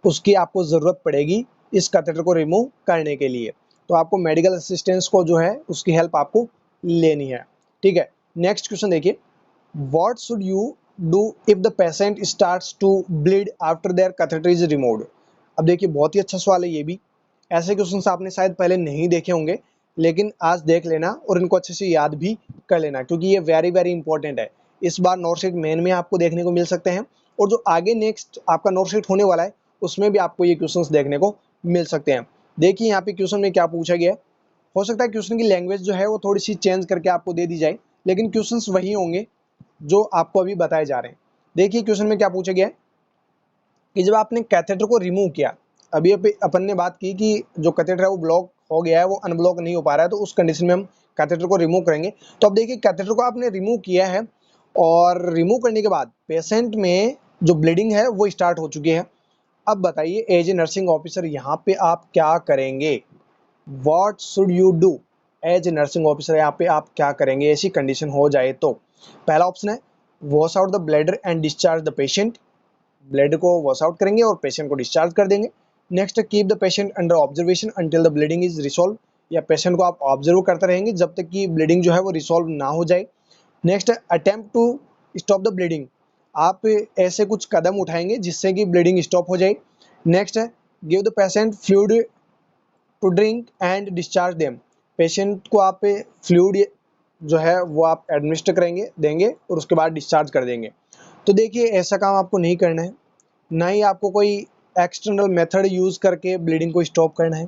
उसकी आपको ज़रूरत पड़ेगी इस कैथेटर को रिमूव करने के लिए। तो आपको मेडिकल असिस्टेंस को जो है उसकी हेल्प आपको लेनी है। ठीक है, नेक्स्ट क्वेश्चन देखिए, what should you do if the patient starts to bleed after their catheter is removed. अब देखिए बहुत ही अच्छा सवाल है ये भी। ऐसे क्वेश्चन आपने शायद पहले नहीं देखे होंगे, लेकिन आज देख लेना और इनको अच्छे से याद भी कर लेना, क्योंकि ये वेरी वेरी इंपॉर्टेंट है। इस बार नोटशीट मेन में आपको देखने को मिल सकते हैं, और जो आगे नेक्स्ट आपका नोटशीट होने वाला है उसमें भी आपको ये क्वेश्चंस देखने को मिल सकते हैं। देखिए यहाँ पे क्वेश्चन में क्या पूछा गया है। हो सकता है क्वेश्चन की लैंग्वेज जो है वो थोड़ी सी चेंज करके आपको दे दी जाए, लेकिन क्वेश्चंस वही होंगे जो आपको अभी बताए जा रहे हैं। देखिए क्वेश्चन में क्या पूछा गया है कि जब आपने कैथेटर को रिमूव किया, अभी अपन ने बात की कि जो कैथेटर है वो ब्लॉक हो गया है, वो अनब्लॉक नहीं हो पा रहा है, तो उस कंडीशन में हम कैथेटर को रिमूव करेंगे। तो अब देखिए कैथेटर को आपने रिमूव किया है, और रिमूव करने के बाद पेशेंट में जो ब्लीडिंग है वो स्टार्ट हो चुकी है। अब बताइए एज ए नर्सिंग ऑफिसर यहाँ पे आप क्या करेंगे, what should you do as a nursing officer, यहाँ पे आप क्या करेंगे ऐसी कंडीशन हो जाए तो। पहला ऑप्शन है wash out the bladder and discharge the patient, blood को वॉश आउट करेंगे और पेशेंट को डिस्चार्ज कर देंगे। Next keep the patient under observation until the bleeding is resolve, या पेशेंट को आप ऑब्जर्व करते रहेंगे जब तक कि ब्लीडिंग जो है वो रिसॉल्व ना हो जाए। Next attempt to stop the bleeding, आप ऐसे कुछ कदम उठाएंगे जिससे कि ब्लीडिंग स्टॉप हो जाए। नेक्स्ट है give the patient fluid to drink and discharge them, patient को आप फ्लूइड जो है वो आप एडमिनिस्टर करेंगे देंगे और उसके बाद डिस्चार्ज कर देंगे। तो देखिए ऐसा काम आपको नहीं करना है, ना ही आपको कोई एक्सटर्नल मेथड यूज़ करके ब्लीडिंग को स्टॉप करना है,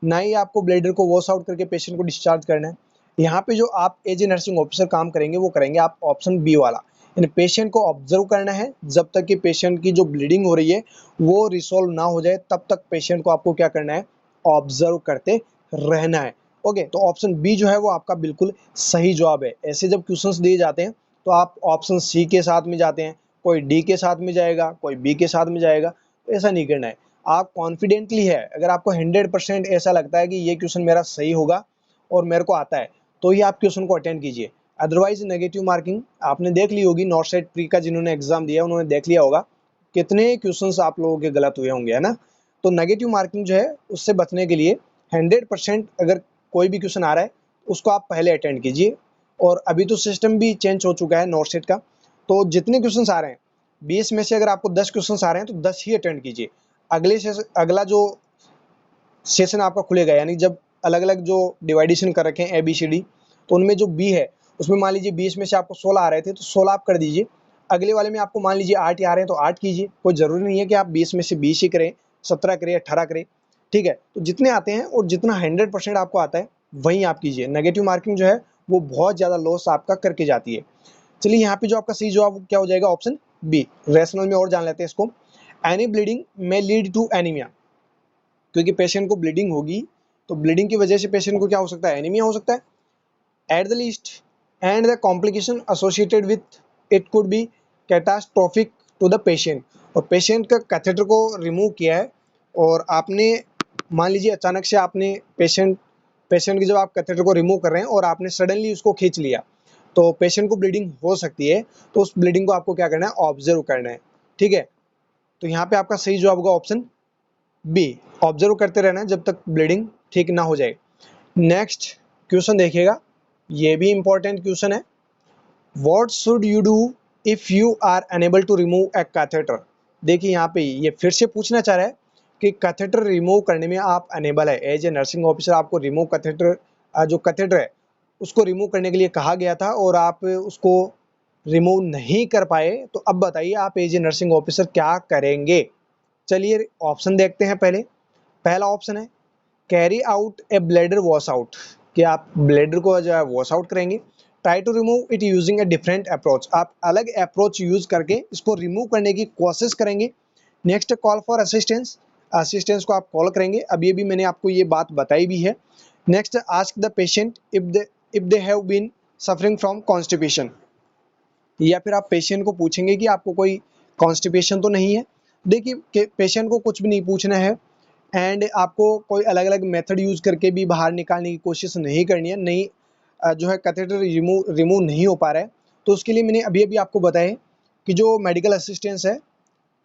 ना ही आपको ब्लीडर को वॉश आउट करके पेशेंट को डिस्चार्ज करना है। यहाँ पे जो आप एज ए नर्सिंग ऑफिसर काम करेंगे वो करेंगे आप ऑप्शन बी वाला, यानी पेशेंट को ऑब्जर्व करना है जब तक कि पेशेंट की जो ब्लीडिंग हो रही है वो रिसॉल्व ना हो जाए, तब तक पेशेंट को आपको क्या करना है, ऑब्जर्व करते रहना है। ओके, तो ऑप्शन बी जो है वो आपका बिल्कुल सही जवाब है। ऐसे जब क्वेश्चंस दिए जाते हैं तो आप ऑप्शन सी के साथ में जाते हैं, कोई डी के साथ में जाएगा, कोई बी के साथ में जाएगा, तो ऐसा नहीं करना है। आप कॉन्फिडेंटली है, अगर आपको 100% ऐसा लगता है कि ये क्वेश्चन मेरा सही होगा और मेरे को आता है, तो ही आप क्वेश्चन को अटेंड कीजिए। अदरवाइज नेगेटिव मार्किंग आपने देख ली होगी, नॉर्थ साइड प्री का जिन्होंने एग्जाम दिया उन्होंने देख लिया होगा कितने क्वेश्चंस आप लोगों के गलत हुए होंगे, है ना। तो नेगेटिव मार्किंग जो है उससे बचने के लिए 100% अगर कोई भी क्वेश्चन आ रहा है उसको आप पहले अटेंड कीजिए। और अभी तो सिस्टम भी चेंज हो चुका है नॉर्थ साइड का, तो जितने क्वेश्चन आ रहे हैं 20 में से अगर आपको 10 क्वेश्चन आ रहे हैं तो 10 ही अटेंड कीजिए। अगला जो सेशन आपका खुलेगा, यानी जब अलग अलग जो डिवाइडेशन कर रखे हैं ABCD, तो उनमें जो बी है उसमें मान लीजिए 20 में से आपको 16 आ रहे थे तो 16 आप कर दीजिए। अगले वाले में आपको मान लीजिए 8 ही आ रहे हैं तो 8 कीजिए, कोई ज़रूरी नहीं है कि आप 20 में से 20 ही करें, 17 करें, 18 करें। ठीक है, तो जितने आते हैं और जितना 100% आपको आता है वहीं आप कीजिए। नेगेटिव मार्किंग जो है वो बहुत ज़्यादा लॉस आपका करके जाती है। चलिए यहाँ पे जो आपका सही जवाब क्या हो जाएगा, ऑप्शन बी। रेशनल में और जान लेते हैं इसको। एनी ब्लीडिंग में लीड टू एनीमिया, क्योंकि पेशेंट को ब्लीडिंग होगी तो ब्लीडिंग की वजह से पेशेंट को क्या हो सकता है, एनीमिया हो सकता है। At the least and the complication associated with it could be catastrophic to the patient, और पेशेंट का कैथेटर को रिमूव किया है और आपने मान लीजिए अचानक से आपने पेशेंट की जब आप कैथेटर को रिमूव कर रहे हैं और आपने सडनली उसको खींच लिया तो पेशेंट को ब्लीडिंग हो सकती है, तो उस ब्लीडिंग को आपको क्या करना है, ऑब्जर्व करना है। ठीक है, तो यहाँ पे आपका सही जवाब होगा ऑप्शन बी, ऑब्जर्व करते रहना है जब तक ब्लीडिंग ठीक ना हो जाए। नेक्स्ट क्वेश्चन देखिएगा, ये भी इंपॉर्टेंट क्वेश्चन है। What should you do if you are unable to remove a catheter. देखिए यहाँ पे ये फिर से पूछना चाह रहा है कि कैथेटर रिमूव करने में आप अनेबल है, एज ए नर्सिंग ऑफिसर आपको रिमूव कैथेटर जो कैथेटर है उसको रिमूव करने के लिए कहा गया था और आप उसको रिमूव नहीं कर पाए, तो अब बताइए आप एज ए नर्सिंग ऑफिसर क्या करेंगे। चलिए ऑप्शन देखते हैं पहले। पहला ऑप्शन है carry out a bladder wash out, कि आप ब्लेडर को जो है वॉश आउट करेंगे। Try to remove it using a different approach, आप अलग अप्रोच यूज करके इसको रिमूव करने की कोशिश करेंगे। Next call for assistance, assistance को आप कॉल करेंगे, अभी अभी मैंने आपको ये बात बताई भी है। Next ask the patient if they have been suffering from constipation, या फिर आप पेशेंट को पूछेंगे कि आपको कोई कॉन्स्टिपेशन तो नहीं है। देखिए पेशेंट को कुछ भी नहीं पूछना है एंड आपको कोई अलग अलग मेथड यूज करके भी बाहर निकालने की कोशिश नहीं करनी है, नहीं जो है कैथेटर रिमूव नहीं हो पा रहा है, तो उसके लिए मैंने अभी अभी आपको बताया कि जो मेडिकल असिस्टेंस है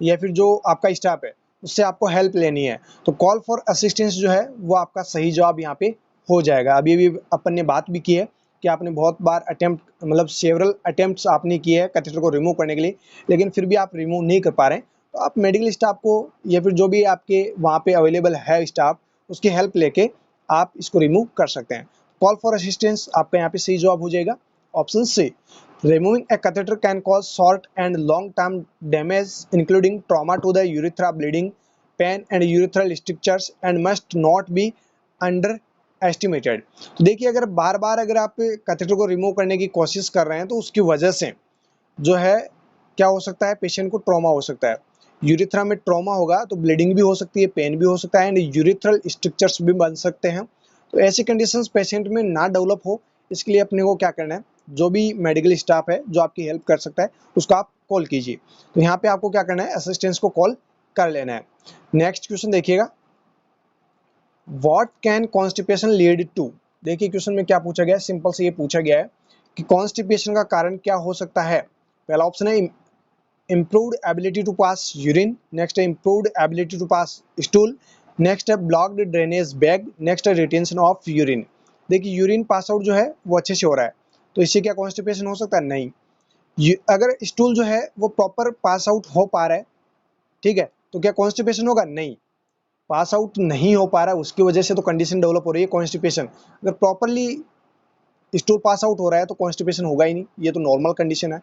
या फिर जो आपका स्टाफ है उससे आपको हेल्प लेनी है। तो कॉल फॉर असिस्टेंस जो है वो आपका सही जवाब यहाँ पे हो जाएगा। अभी अभी अपन ने बात भी की है कि आपने बहुत बार अटेम्प्ट मतलब सेवरल अटेम्प्ट्स आपने किए हैं कैथेटर को रिमूव करने के लिए, लेकिन फिर भी आप रिमूव नहीं कर पा रहे हैं, तो आप मेडिकल स्टाफ को या फिर जो भी आपके वहाँ पे अवेलेबल है स्टाफ उसकी हेल्प लेके आप इसको रिमूव कर सकते हैं। कॉल फॉर असिस्टेंस आपका यहाँ पे सही जवाब हो जाएगा option C. Removing a catheter can cause short and long-term damage, including trauma to the urethra, bleeding, pain, and urethral strictures, and must not be underestimated. तो देखिए अगर बार बार अगर आप कैथेटर को रिमूव करने की कोशिश कर रहे हैं तो उसकी वजह से जो है क्या हो सकता है, पेशेंट को ट्रॉमा हो सकता है। यूरिथ्रा में ट्रॉमा होगा तो ब्लीडिंग भी हो सकती है, पेन भी हो सकता है एंड यूरिथ्रल स्ट्रक्चर्स भी बन सकते हैं। तो ऐसी कंडीशंस पेशेंट में ना डेवलप हो इसके लिए अपने को क्या करना है, जो भी मेडिकल स्टाफ है जो आपकी हेल्प कर सकता है उसको आप कॉल कीजिए। तो यहाँ पे आपको क्या करना है, असिस्टेंस को कॉल कर लेना है। नेक्स्ट क्वेश्चन देखिएगा, what can constipation lead to. देखिए क्वेश्चन में क्या पूछा गया है, सिंपल से ये पूछा गया है कि कॉन्स्टिपेशन का कारण क्या हो सकता है। पहला ऑप्शन है improved ability to pass urine, next है improved ability to pass stool, next है ब्लॉक्ड ड्रेनेज बैग, नेक्स्ट है रिटेंशन ऑफ यूरिन। देखिए यूरिन पास आउट जो है वो अच्छे से हो रहा है तो इससे क्या कॉन्स्टिपेशन हो सकता है, नहीं। अगर स्टूल जो है वो प्रॉपर पास आउट हो पा रहा है, ठीक है, तो क्या कॉन्स्टिपेशन होगा, नहीं। पास आउट नहीं हो पा रहा है उसकी वजह से तो कंडीशन डेवलप हो रही है कॉन्स्टिपेशन। अगर प्रॉपरली स्टूल पास आउट हो रहा है तो कॉन्स्टिपेशन होगा ही नहीं, ये तो नॉर्मल कंडीशन है।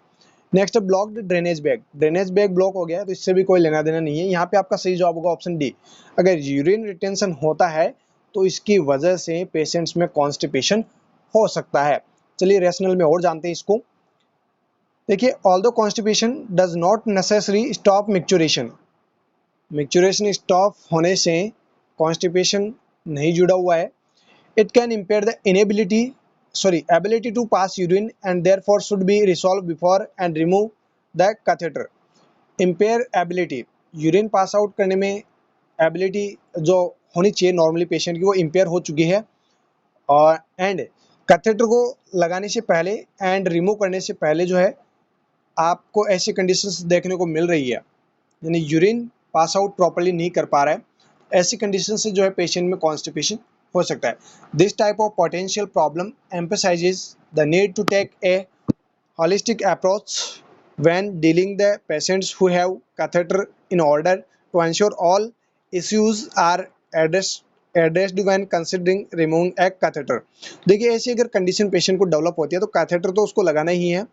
नेक्स्ट है blocked drainage bag, drainage bag block हो गया है तो इससे भी कोई लेना देना नहीं है। यहाँ पे आपका सही जवाब होगा ऑप्शन डी। अगर यूरिन रिटेंशन होता है तो इसकी वजह से पेशेंट्स में कॉन्स्टिपेशन हो सकता है। चलिए रेशनल में और जानते हैं इसको। देखिए although constipation does not necessary stop micturition, micturition stop होने से कॉन्स्टिपेशन नहीं जुड़ा हुआ है। It can impair the ability to pass urine and therefore should be resolved before and remove the catheter. Impair ability, urine pass out करने में एबिलिटी जो होनी चाहिए नॉर्मली पेशेंट की वो इम्पेयर हो चुकी है, और एंड कैथेटर को लगाने से पहले एंड रिमूव करने से पहले जो है आपको ऐसी कंडीशंस देखने को मिल रही है, यानी यूरिन पास आउट प्रॉपर्ली नहीं कर पा रहा है, ऐसी कंडीशन से जो है पेशेंट में कॉन्स्टिपेशन हो सकता है। This type of potential problem emphasises the need to take a holistic approach when dealing the patients who have catheter in order to ensure all issues are addressed when considering removing a catheter। देखिए ऐसी अगर कंडीशन पेशेंट को डेवलप होती है तो कैथेटर तो उसको लगाना ही है,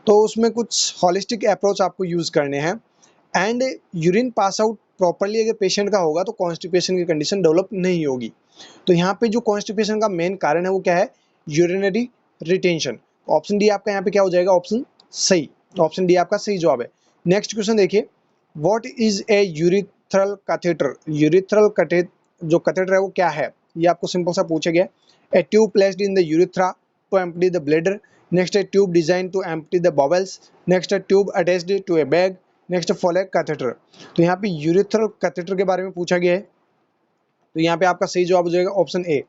तो उसमें कुछ होलिस्टिक अप्रोच आपको यूज़ करने हैं and urine pass out properly अगर पेशेंट का होगा तो कॉन्स्टिपेशन की कंडीशन डेवलप नहीं होगी। तो यहाँ पे जो कॉन्स्टिपेशन का मेन कारण है वो क्या है, यूरिनरी रिटेंशन। ऑप्शन डी आपका यहाँ पे क्या हो जाएगा, ऑप्शन सही, ऑप्शन डी आपका सही जवाब है। नेक्स्ट क्वेश्चन देखिए, what is a urethral catheter. Urethral जो कैथेटर है वो क्या है, ये आपको सिंपल सा पूछा गया। A tube placed in the urethra to empty the bladder, next a tube design to empty the bowels, next a tube attached to a bag, next Foley catheter. तो यहाँ पे यूरिथ्रल कैथेटर के बारे में पूछा गया है, तो यहाँ पे आपका सही जवाब हो जाएगा ऑप्शन ए।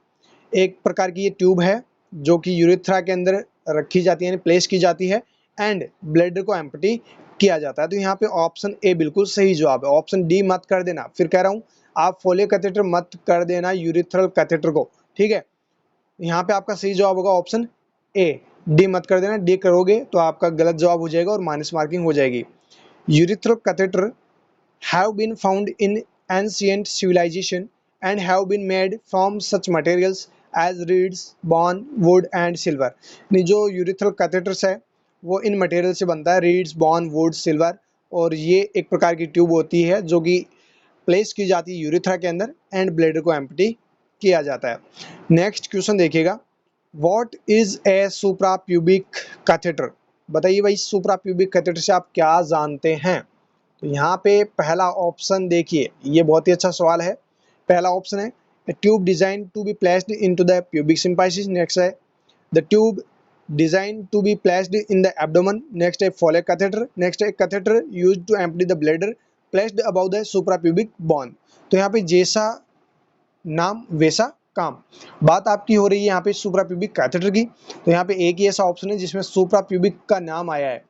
एक प्रकार की ये ट्यूब है जो कि यूरिथ्रा के अंदर रखी जाती है, यानी प्लेस की जाती है एंड ब्लैडर को एम्प्टी किया जाता है। तो यहाँ पे ऑप्शन ए बिल्कुल सही जवाब है, ऑप्शन डी मत कर देना। फिर कह रहा हूँ आप फोलिक कैथेटर मत कर देना यूरिथ्रल कैथेटर को, ठीक है। यहाँ पे आपका सही जवाब होगा ऑप्शन ए, डी मत कर देना, डी करोगे तो आपका गलत जवाब हो जाएगा और माइनस मार्किंग हो जाएगी। Urethral catheter have been found in ancient civilization and have been made from such materials as reeds, bone, wood and silver। नहीं, जो यूरिथ्रल कैथेटर्स है वो इन मटेरियल से बनता है, रीड्स, बॉन, वुड, सिल्वर, और ये एक प्रकार की ट्यूब होती है जो कि प्लेस की जाती है यूरेथ्रा के अंदर एंड ब्लैडर को एम्प्टी किया जाता है। नेक्स्ट क्वेश्चन देखिएगा, what is a suprapubic catheter. बताइए भाई सुप्राप्यूबिक कैथेटर से आप क्या जानते हैं। तो यहाँ पे पहला ऑप्शन देखिए, ये बहुत ही अच्छा सवाल है। पहला ऑप्शन है tube design to be placed into the pubic symphysis. Next है the tube design to be placed in the abdomen. Next है फॉलेक कैथेटर। नेक्स्ट है catheter used to empty the bladder placed above the suprapubic bone. तो यहाँ पे जैसा नाम वैसा काम, बात आपकी हो रही है यहाँ पे सुप्राप्यूबिक कैथेटर की। तो यहाँ पे एक ही ऐसा ऑप्शन है जिसमें सुप्राप्यूबिक का नाम आया है,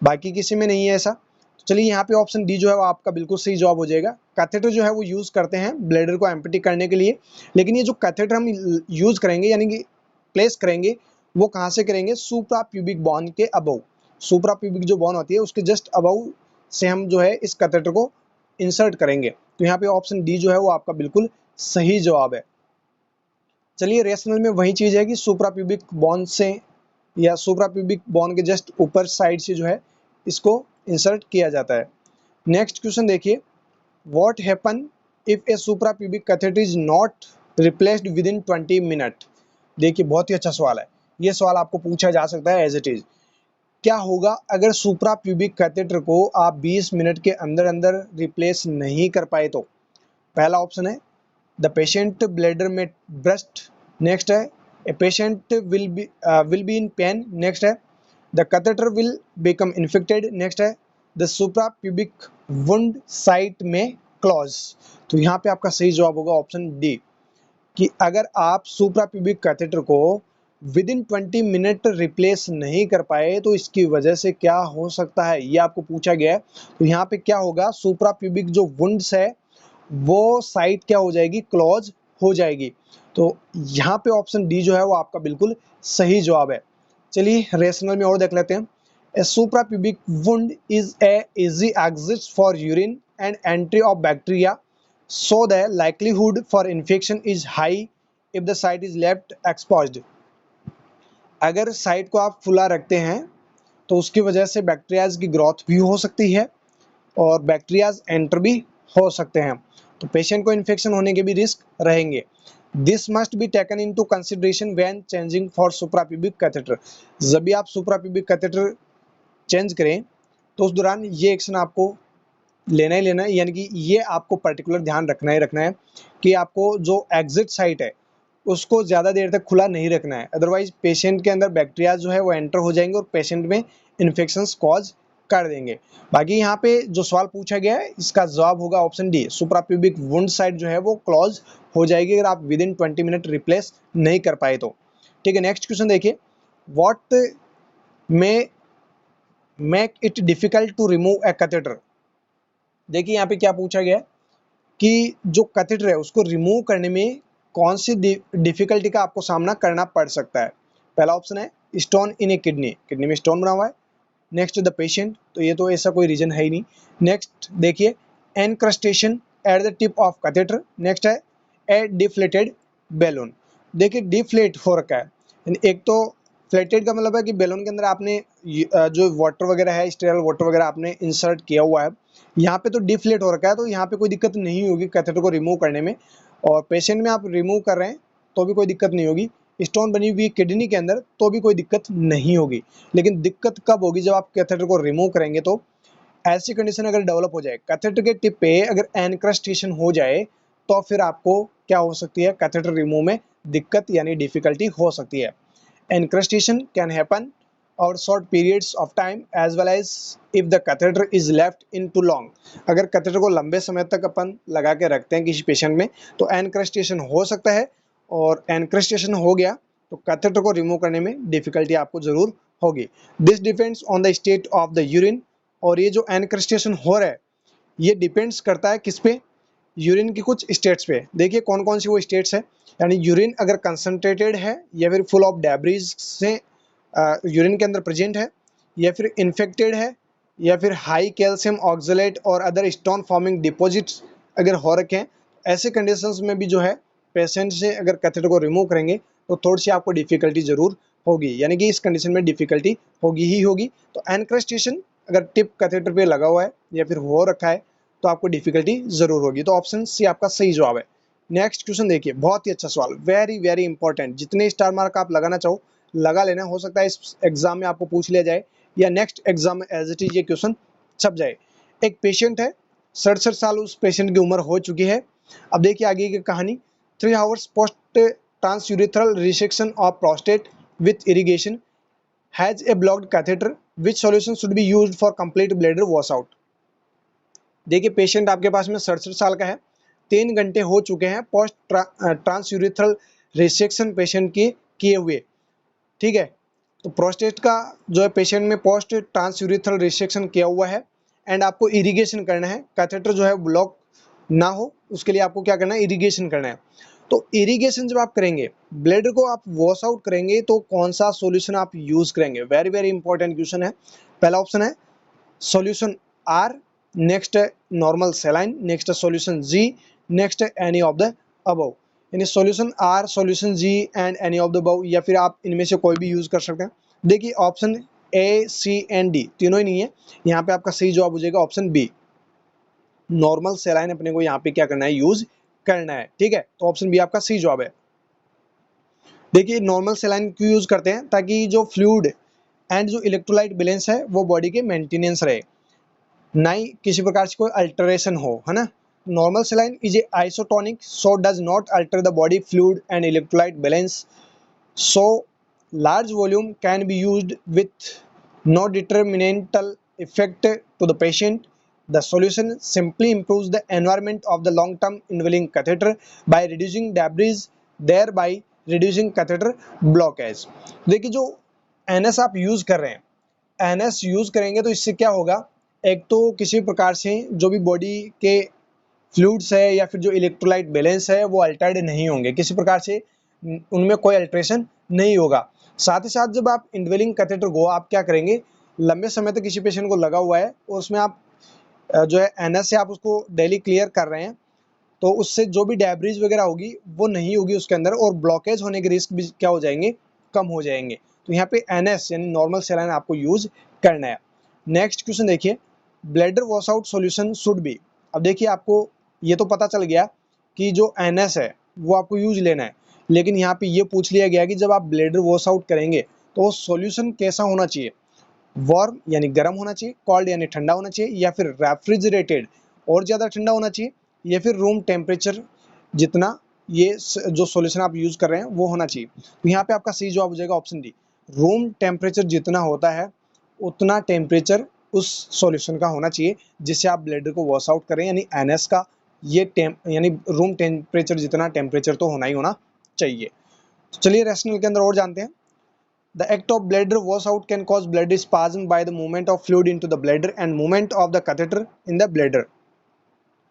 बाकी किसी में नहीं है ऐसा। चलिए यहाँ पे ऑप्शन डी जो है वो आपका बिल्कुल सही जवाब हो जाएगा। कैथेटर जो है वो यूज करते हैं ब्लैडर को एम्प्टी करने के लिए, लेकिन ये जो कैथेटर हम यूज करेंगे यानी कि प्लेस करेंगे वो कहाँ से करेंगे, सुप्राप्यूबिक बोन के अबव। सुप्राप्यूबिक जो बोन होती है उसके जस्ट अबव से हम जो है इस कैथेटर को इंसर्ट करेंगे। तो यहाँ पे ऑप्शन डी जो है वो आपका बिल्कुल सही जवाब है। चलिए रेशनल में वही चीज है कि सुप्राप्यूबिक बोन से या सुप्राप्यूबिक बोन के जस्ट ऊपर साइड से जो है इसको इंसर्ट किया जाता है। नेक्स्ट क्वेश्चन देखिए, what happen if A suprapubic catheter is not replaced with in 20 minute. देखिए बहुत ही अच्छा सवाल है, ये सवाल आपको पूछा जा सकता है एज इट इज। क्या होगा अगर सुप्राप्यूबिक कैथेटर को आप 20 मिनट के अंदर अंदर रिप्लेस नहीं कर पाए तो। पहला ऑप्शन है द पेशेंट ब्लैडर में ब्रस्ट। नेक्स्ट है a patient will be in pain. Next है the catheter will become infected. Next है द सुप्राप्यूबिक वुंड साइट में क्लोज। तो यहाँ पे आपका सही जवाब होगा ऑप्शन डी, कि अगर आप सुप्राप्यूबिक कैथेटर को विद इन 20 मिनट रिप्लेस नहीं कर पाए तो इसकी वजह से क्या हो सकता है, ये आपको पूछा गया है। तो यहाँ पे क्या होगा, सुप्राप्यूबिक जो वुंड्स है वो साइट क्या हो जाएगी, क्लोज हो जाएगी। तो यहाँ पे ऑप्शन डी जो है वो आपका बिल्कुल सही जवाब है। चलिए रेशनल में और देख लेते हैं। A suprapubic wound is a easy exit for urine and entry of bacteria, so the likelihood for infection is high if the site is left exposed। अगर साइट को आप खुला रखते हैं तो उसकी वजह से बैक्टीरियाज की ग्रोथ भी हो सकती है और बैक्टीरियाज एंटर भी हो सकते हैं, तो पेशेंट को इन्फेक्शन होने के भी रिस्क रहेंगे। This must be taken into consideration when changing for suprapubic catheter. जब भी आप सुप्राप्यूबिक कैथेटर चेंज करें तो उस दौरान ये एक्शन आपको लेना ही लेना है, यानी कि ये आपको पर्टिकुलर ध्यान रखना ही रखना है कि आपको जो एग्जिट साइट है उसको ज़्यादा देर तक खुला नहीं रखना है, अदरवाइज पेशेंट के अंदर बैक्टीरिया जो है वो एंटर हो जाएंगे और पेशेंट में इन्फेक्शंस कॉज कर देंगे। बाकी यहाँ पे जो सवाल पूछा गया है इसका जवाब होगा option D, suprapubic wound site जो है वो क्लोज हो जाएगी अगर आप विद इन 20 मिनट रिप्लेस नहीं कर पाए तो। ठीक है, नेक्स्ट क्वेश्चन देखिए, what may make it difficult to remove a catheter. देखिए यहाँ पे क्या पूछा गया कि जो कैथेटर है उसको रिमूव करने में कौन सी डिफिकल्टी का आपको सामना करना पड़ सकता है। पहला ऑप्शन है stone in A kidney, kidney में स्टोन बना हुआ है। नेक्स्ट द पेशेंट, तो ये तो ऐसा कोई रीजन है ही नहीं। नेक्स्ट देखिए encrustation at the tip of catheter. Next है ए डिफ्लेटेड बैलून। देखिए डिफ्लेट हो रखा है, एक तो फ्लेटेड का मतलब है कि बैलून के अंदर आपने जो वाटर वगैरह है, स्टेरल वाटर वगैरह आपने इंसर्ट किया हुआ है। यहाँ पे तो डिफ्लेट हो रखा है, तो यहाँ पे कोई दिक्कत नहीं होगी कैथेटर को रिमूव करने में, और पेशेंट में आप रिमूव कर रहे हैं तो भी कोई दिक्कत नहीं होगी। स्टोन बनी हुई किडनी के अंदर तो भी कोई दिक्कत नहीं होगी। लेकिन दिक्कत कब होगी, जब आप कैथेटर को रिमूव करेंगे। तो ऐसी कंडीशन अगर डेवलप हो जाए, कैथेटर के टिप पे अगर एनक्रस्टेशन हो जाए तो फिर आपको क्या हो सकती है, कैथेटर रिमूव में दिक्कत यानी डिफिकल्टी हो सकती है। एनक्रस्टेशन कैन हैपन और short periods of time as well as if the catheter is left in too long. अगर कैथेटर को लंबे समय तक अपन लगा के रखते हैं किसी पेशेंट में तो एनक्रस्टेशन हो सकता है, और एनक्रस्टेशन हो गया तो कैथेटर को रिमूव करने में डिफिकल्टी आपको जरूर होगी। This depends on the state of the urine. और ये जो एनक्रस्टेशन हो रहा है ये डिपेंड्स करता है किस पे, यूरिन की कुछ स्टेट्स पे। देखिए कौन कौन सी वो स्टेट्स है, यानी यूरिन अगर कंसनट्रेटेड है या फिर फुल ऑफ डेब्रीज से यूरिन के अंदर प्रेजेंट है, या फिर इन्फेक्टेड है, या फिर हाई कैल्शियम ऑक्सलेट और अदर स्टोन फॉर्मिंग डिपॉजिट्स अगर हो रखे हैं, ऐसे कंडीशंस में भी जो है पेशेंट से अगर कैथेटर को रिमूव करेंगे तो थोड़ी सी आपको डिफिकल्टी जरूर होगी, यानी कि इस कंडीशन में डिफिकल्टी होगी ही होगी। तो एनक्रस्टेशन अगर टिप कैथेटर पे लगा हुआ है या फिर हो रखा है तो आपको डिफिकल्टी जरूर होगी। तो ऑप्शन सी आपका सही जवाब है। नेक्स्ट क्वेश्चन देखिए, बहुत ही अच्छा सवाल, वेरी वेरी इंपॉर्टेंट। जितने स्टार मार्क आप लगाना चाहो लगा लेना, हो सकता है इस एग्जाम में आपको पूछ लिया जाए या नेक्स्ट एग्जाम में एज इट इज ये क्वेश्चन छप जाए। एक पेशेंट है, 67 साल उस पेशेंट की उम्र हो चुकी है। अब देखिए आगे की कहानी। 3 hours post transurethral resection of prostate with irrigation has a blocked catheter, which solution should be used for complete bladder wash out. देखिए पेशेंट आपके पास में 67 साल का है, 3 घंटे हो चुके हैं पोस्ट ट्रांसयूरेथ्रल रिसेक्शन पेशेंट की किए हुए, ठीक है। तो प्रोस्टेट का जो है पेशेंट में पोस्ट ट्रांसयूरेथ्रल रिसेक्शन किया हुआ है एंड आपको इरिगेशन करना है, कैथेटर जो है ब्लॉक ना हो उसके लिए आपको क्या करना है, इरिगेशन करना है। तो इरिगेशन जब आप करेंगे, ब्लेडर को आप वॉश आउट करेंगे, तो कौन सा सॉल्यूशन आप यूज करेंगे, वेरी वेरी इंपॉर्टेंट क्वेश्चन है। पहला ऑप्शन है सॉल्यूशन आर, नेक्स्ट है नॉर्मल सेलाइन, नेक्स्ट है सॉल्यूशन जी, नेक्स्ट है एनी ऑफ द अबव। यानी solution R, solution G and any of the above, या फिर आप इनमें से कोई भी यूज कर सकते हैं। देखिए option A C and D तीनों ही नहीं है, यहाँ पे आपका सही जवाब हो जाएगा ऑप्शन बी, नॉर्मल सेलाइन अपने को यहाँ पे क्या करना है, यूज करना है, ठीक है। तो ऑप्शन बी आपका सही जवाब है। देखिए नॉर्मल सेलाइन क्यों यूज करते हैं, ताकि जो फ्लूइड एंड जो इलेक्ट्रोलाइट बैलेंस है वो बॉडी के मेंटेनेंस रहे, ना ही किसी प्रकार से कोई अल्टरेशन हो, है ना। Normal saline is a isotonic so does not alter the body fluid and electrolyte balance, so large volume can be used with no detrimental effect to the patient. The solution simply improves the environment of the long-term involving catheter by reducing debris, thereby reducing catheter blockage। देखिए जो NS आप यूज कर रहे हैं, NS यूज करेंगे तो इससे क्या होगा, एक तो किसी प्रकार से जो भी बॉडी के फ्लूइड्स है या फिर जो इलेक्ट्रोलाइट बैलेंस है वो अल्टर्ड नहीं होंगे, किसी प्रकार से उनमें कोई अल्ट्रेशन नहीं होगा। साथ ही साथ जब आप इनवेलिंग कैथेटर को आप क्या करेंगे, लंबे समय तक किसी पेशेंट को लगा हुआ है और उसमें आप जो है एनएस से आप उसको डेली क्लियर कर रहे हैं, तो उससे जो भी डैब्रीज वगैरह होगी वो नहीं होगी उसके अंदर, और ब्लॉकेज होने के रिस्क भी क्या हो जाएंगे, कम हो जाएंगे। तो यहाँ पे एनएस यानी नॉर्मल सेलाइन आपको यूज करना है। नेक्स्ट क्वेश्चन देखिए, bladder wash out solution should be. अब देखिए आपको ये तो पता चल गया कि जो एनएस है वो आपको यूज लेना है, लेकिन यहाँ पे ये पूछ लिया गया कि जब आप ब्लैडर वॉश आउट करेंगे तो वो सॉल्यूशन कैसा होना चाहिए, वार्म यानी गर्म होना चाहिए, कॉल्ड यानी ठंडा होना चाहिए, या फिर रेफ्रिजरेटेड और ज़्यादा ठंडा होना चाहिए, या फिर रूम टेम्परेचर जितना ये जो सॉल्यूशन आप यूज़ कर रहे हैं वो होना चाहिए। तो यहाँ पे आपका सही जवाब हो जाएगा ऑप्शन डी, रूम टेम्परेचर जितना होता है उतना टेम्परेचर उस सॉल्यूशन का होना चाहिए जिससे आप ब्लैडर को वॉश आउट करें, यानी एनएस का ये यानी रूम टेम्परेचर जितना टेम्परेचर तो होना ही होना चाहिए। तो चलिए रैशनल के अंदर और जानते हैं। The act of bladder washout can cause bladder spasm by the movement of fluid into the bladder and movement of the catheter in the bladder.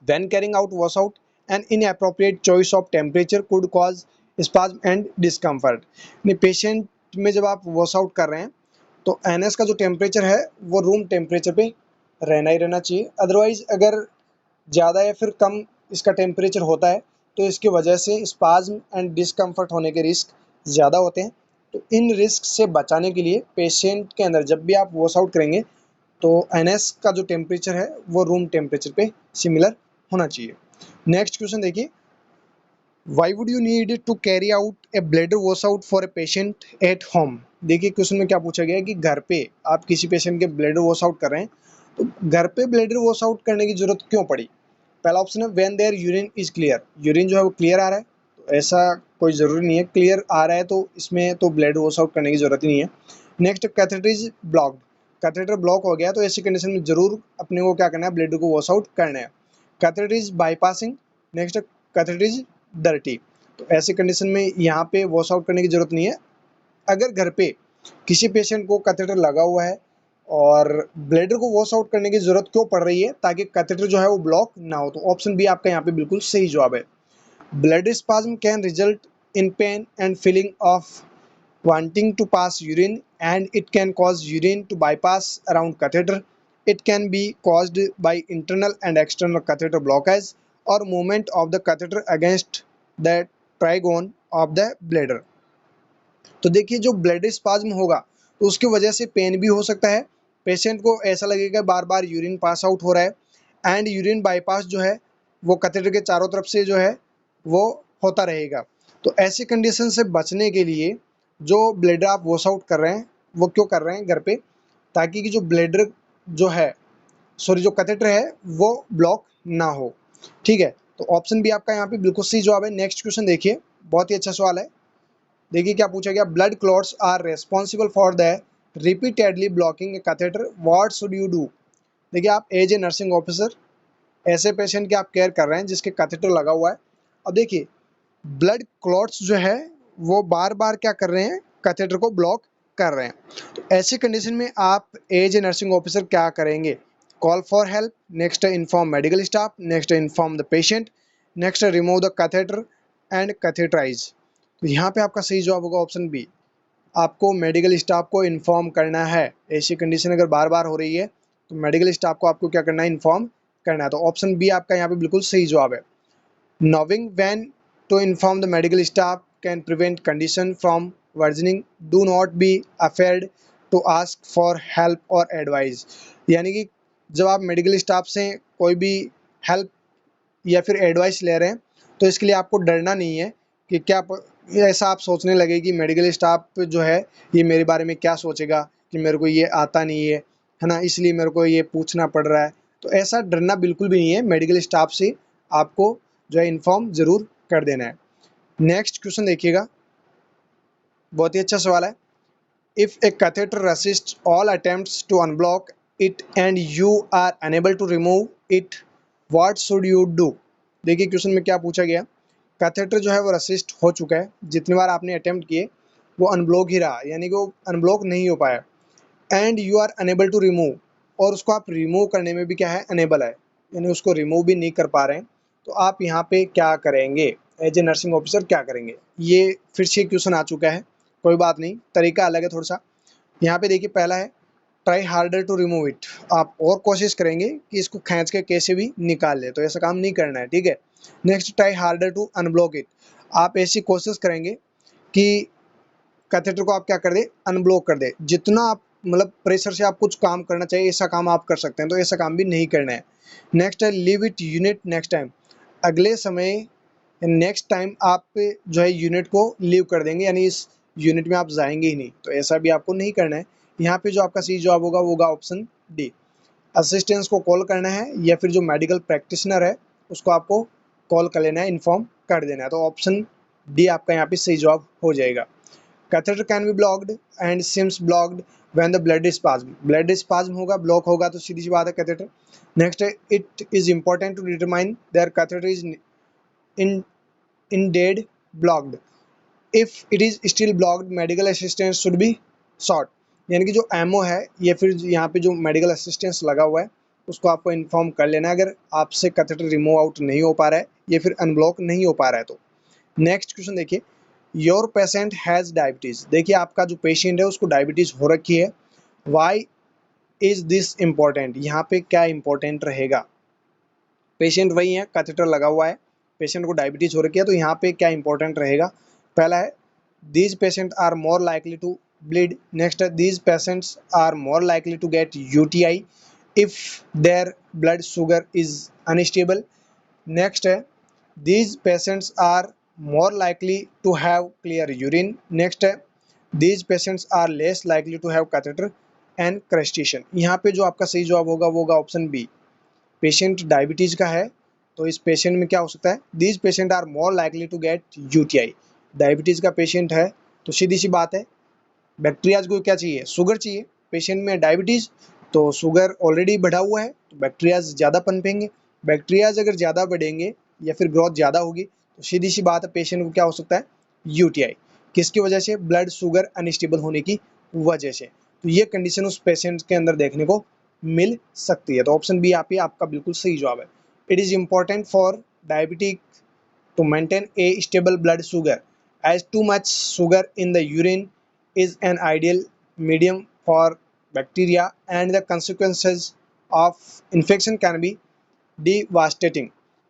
When carrying out washout, an inappropriate choice of temperature could cause spasm and discomfort. यानी पेशेंट में जब आप वॉश आउट कर रहे हैं तो एनएस का जो टेम्परेचर है वो रूम टेम्परेचर पे रहना ही रहना चाहिए, अदरवाइज अगर ज़्यादा या फिर कम इसका टेम्परेचर होता है तो इसकी वजह से स्पाज्म एंड डिस्कम्फर्ट होने के रिस्क ज़्यादा होते हैं। तो इन रिस्क से बचाने के लिए पेशेंट के अंदर जब भी आप वॉश आउट करेंगे तो एनएस का जो टेम्परेचर है वो रूम टेम्परेचर पे सिमिलर होना चाहिए। नेक्स्ट क्वेश्चन देखिए, why would you need to carry out a bladder wash out for a patient at home. देखिए क्वेश्चन में क्या पूछा गया है कि घर पे आप किसी पेशेंट के ब्लैडर वॉश आउट कर रहे हैं, तो घर पे ब्लैडर वॉश आउट करने की जरूरत क्यों पड़ी। पहला ऑप्शन है when their urine is clear, urine जो है वो क्लियर आ रहा है, तो ऐसा कोई ज़रूरी नहीं है, क्लियर आ रहा है तो इसमें तो ब्लड वॉश आउट करने की ज़रूरत ही नहीं है। Next catheter is blocked, catheter block हो गया तो ऐसी कंडीशन में जरूर अपने को क्या करना है, ब्लड को वॉश आउट करना है। Catheter is bypassing, next catheter is dirty, तो ऐसी कंडीशन में यहाँ पे वॉश आउट करने की ज़रूरत नहीं है। अगर घर पे किसी पेशेंट को कैथेटर लगा हुआ है और ब्लैडर को वॉश आउट करने की जरूरत क्यों पड़ रही है, ताकि कैथेटर जो है वो ब्लॉक ना हो, तो ऑप्शन बी आपका यहाँ पे बिल्कुल सही जवाब है। Bladder spasm can result in pain and feeling of wanting to pass urine and it can cause urine to bypass around catheter. It can be caused by internal and external catheter blockage or movement of the catheter against the trigone of the bladder. तो देखिए जो ब्लैडर स्पाज्म होगा तो उसकी वजह से पेन भी हो सकता है, पेशेंट को ऐसा लगेगा बार बार यूरिन पास आउट हो रहा है, एंड यूरिन बाईपास जो है वो कैथेटर के चारों तरफ से जो है वो होता रहेगा। तो ऐसी कंडीशन से बचने के लिए जो ब्लैडर आप वॉश आउट कर रहे हैं वो क्यों कर रहे हैं घर पे, ताकि कि जो ब्लैडर जो है सॉरी जो कैथेटर है वो ब्लॉक ना हो। ठीक है, तो ऑप्शन बी आपका यहाँ पे बिल्कुल सही जवाब है। नेक्स्ट क्वेश्चन देखिए, बहुत ही अच्छा सवाल है। देखिए क्या पूछा गया, blood clots are responsible for the repeatedly blocking a catheter, what should you do. देखिए आप एज ए नर्सिंग ऑफिसर ऐसे पेशेंट की आप केयर कर रहे हैं जिसके कैथेटर लगा हुआ है। अब देखिए ब्लड क्लॉट्स जो है वो बार बार क्या कर रहे हैं, कैथेटर को ब्लॉक कर रहे हैं। तो ऐसी कंडीशन में आप एज ए नर्सिंग ऑफिसर क्या करेंगे, call for help, next inform medical staff, next inform the patient, next remove the catheter and catheterise. तो यहाँ पे आपका सही जवाब होगा ऑप्शन बी, आपको मेडिकल स्टाफ को इन्फॉर्म करना है। ऐसी कंडीशन अगर बार बार हो रही है तो मेडिकल स्टाफ को आपको क्या करना है, इन्फॉर्म करना है। तो ऑप्शन बी आपका यहाँ पे बिल्कुल सही जवाब है। Knowing when to inform the medical staff can prevent condition from worsening. Do not be afraid to ask for help or advice. यानी कि जब आप मेडिकल स्टाफ से कोई भी हेल्प या फिर एडवाइस ले रहे हैं तो इसके लिए आपको डरना नहीं है कि क्या ऐसा आप सोचने लगे कि मेडिकल स्टाफ जो है ये मेरे बारे में क्या सोचेगा कि मेरे को ये आता नहीं है ना, इसलिए मेरे को ये पूछना पड़ रहा है। तो ऐसा डरना बिल्कुल भी नहीं है, मेडिकल स्टाफ से आपको जो है इन्फॉर्म जरूर कर देना है। नेक्स्ट क्वेश्चन देखिएगा, बहुत ही अच्छा सवाल है। If a catheter resist all attempts to unblock it and you are unable to remove it, what should you do. देखिए क्वेश्चन में क्या पूछा गया, कैथेटर जो है वो रेसिस्ट हो चुका है, जितनी बार आपने अटेम्प्ट किए वो अनब्लॉक ही रहा, यानी कि वो अनब्लॉक नहीं हो पाया। And you are unable to remove, और उसको आप रिमूव करने में भी क्या है, अनेबल है, यानी उसको रिमूव भी नहीं कर पा रहे हैं। तो आप यहाँ पे क्या करेंगे, एज ए नर्सिंग ऑफिसर क्या करेंगे। ये फिर से क्वेश्चन आ चुका है, कोई बात नहीं, तरीका अलग है थोड़ा सा। यहाँ पे देखिए पहला है try harder to remove it, आप और कोशिश करेंगे कि इसको खींच के कैसे भी निकाल ले, तो ऐसा काम नहीं करना है, ठीक है। Next try harder to unblock it, आप ऐसी कोशिश करेंगे कि कैथेटर को आप क्या कर दे, अनब्लॉक कर दे। जितना आप मतलब प्रेशर से आप कुछ काम करना चाहिए ऐसा काम आप कर सकते हैं, तो ऐसा काम भी नहीं करना है। नेक्स्ट है leave it unit next time, अगले समय नेक्स्ट टाइम आप जो है यूनिट को लीव कर देंगे, यानी इस यूनिट में आप जाएंगे ही नहीं, तो ऐसा भी आपको नहीं करना है। यहाँ पे जो आपका सही जवाब होगा वो होगा ऑप्शन डी, असिस्टेंस को कॉल करना है या फिर जो मेडिकल प्रैक्टिशनर है उसको आपको कॉल कर लेना है, इन्फॉर्म कर देना है। तो ऑप्शन डी आपका यहाँ पे सही जवाब हो जाएगा। Catheter can be blocked and seems blocked when the blood spasm, blood spasm होगा, ब्लॉक होगा तो सीधी सी बात है कैथेटर। नेक्स्ट है it is important to determine their catheter is in indeed blocked, if it is still blocked medical assistance should be sought। यानी कि जो एमओ है या फिर यहाँ पे जो मेडिकल असिस्टेंस लगा हुआ है उसको आपको इन्फॉर्म कर लेना है अगर आपसे कैथेटर रिमूव आउट नहीं हो पा रहा है या फिर अनब्लॉक नहीं हो पा रहा है तो। नेक्स्ट क्वेश्चन देखिए, योर पेशेंट हैज़ डायबिटीज़, देखिए आपका जो पेशेंट है उसको डायबिटीज़ हो रखी है, वाई इज दिस इम्पोर्टेंट, यहाँ पे क्या इंपॉर्टेंट रहेगा। पेशेंट वही है, कैथेटर लगा हुआ है, पेशेंट को डायबिटीज हो रखी है, तो यहाँ पे क्या इंपॉर्टेंट रहेगा। पहला है these patient are more likely to bleed, next है these patients are more likely to get UTI if their blood sugar is unstable, next है these patients are more likely to have clear urine, next है these patients are less likely to have catheter encrustation. यहाँ पे जो आपका सही जवाब होगा वो होगा ऑप्शन बी, पेशेंट डायबिटीज़ का है तो इस पेशेंट में क्या हो सकता है, these patient are more likely to get UTI, diabetes का पेशेंट है तो सीधी सी बात है बैक्टीरियाज को क्या चाहिए, शुगर चाहिए। पेशेंट में डायबिटीज़ तो शुगर ऑलरेडी बढ़ा हुआ है तो बैक्टीरियाज ज़्यादा पनपेंगे, बैक्टीरियाज अगर ज़्यादा बढ़ेंगे या फिर ग्रोथ ज़्यादा होगी तो सीधी सी बात है पेशेंट को क्या हो सकता है, यूटीआई, किसकी वजह से, ब्लड शुगर अनस्टेबल होने की वजह से। तो ये कंडीशन उस पेशेंट के अंदर देखने को मिल सकती है, तो ऑप्शन बी आप ही आपका बिल्कुल सही जवाब है। It is important for diabetic to maintain a stable blood sugar as too much sugar in the urine is an ideal medium for bacteria and the consequences of infection can be devastating।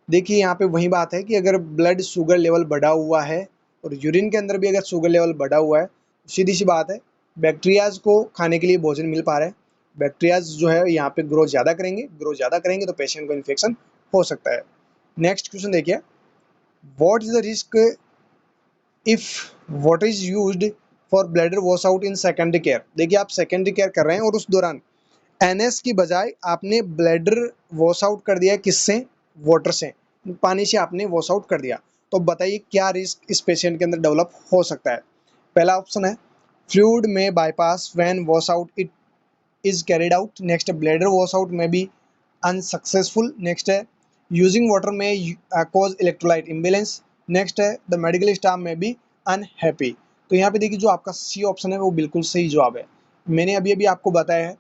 देखिए यहाँ पे वही बात है कि अगर ब्लड शुगर लेवल बढ़ा हुआ है और यूरिन के अंदर भी अगर शुगर लेवल बढ़ा हुआ है, सीधी सी बात है बैक्टीरियाज को खाने के लिए भोजन मिल पा रहा है बैक्टीरियाज जो है यहाँ पे ग्रो ज़्यादा करेंगे तो पेशेंट को इन्फेक्शन हो सकता है। नेक्स्ट क्वेश्चन देखिए, what is the risk if water is used for bladder wash out in secondary care. देखिए आप सेकेंडरी केयर कर रहे हैं और उस दौरान एनएस की बजाय आपने ब्लैडर वॉश आउट कर दिया, किससे? वाटर से, पानी से आपने वॉश आउट कर दिया। तो बताइए क्या रिस्क इस पेशेंट के अंदर डेवलप हो सकता है। पहला ऑप्शन है फ्लूइड में bypass when wash out it is carried out. Next, bladder washout may be unsuccessful. Next है using water may cause electrolyte imbalance. Next है the medical staff may be unhappy. तो यहाँ पे देखिए जो आपका सी ऑप्शन है वो बिल्कुल सही जवाब है। मैंने अभी अभी आपको बताया है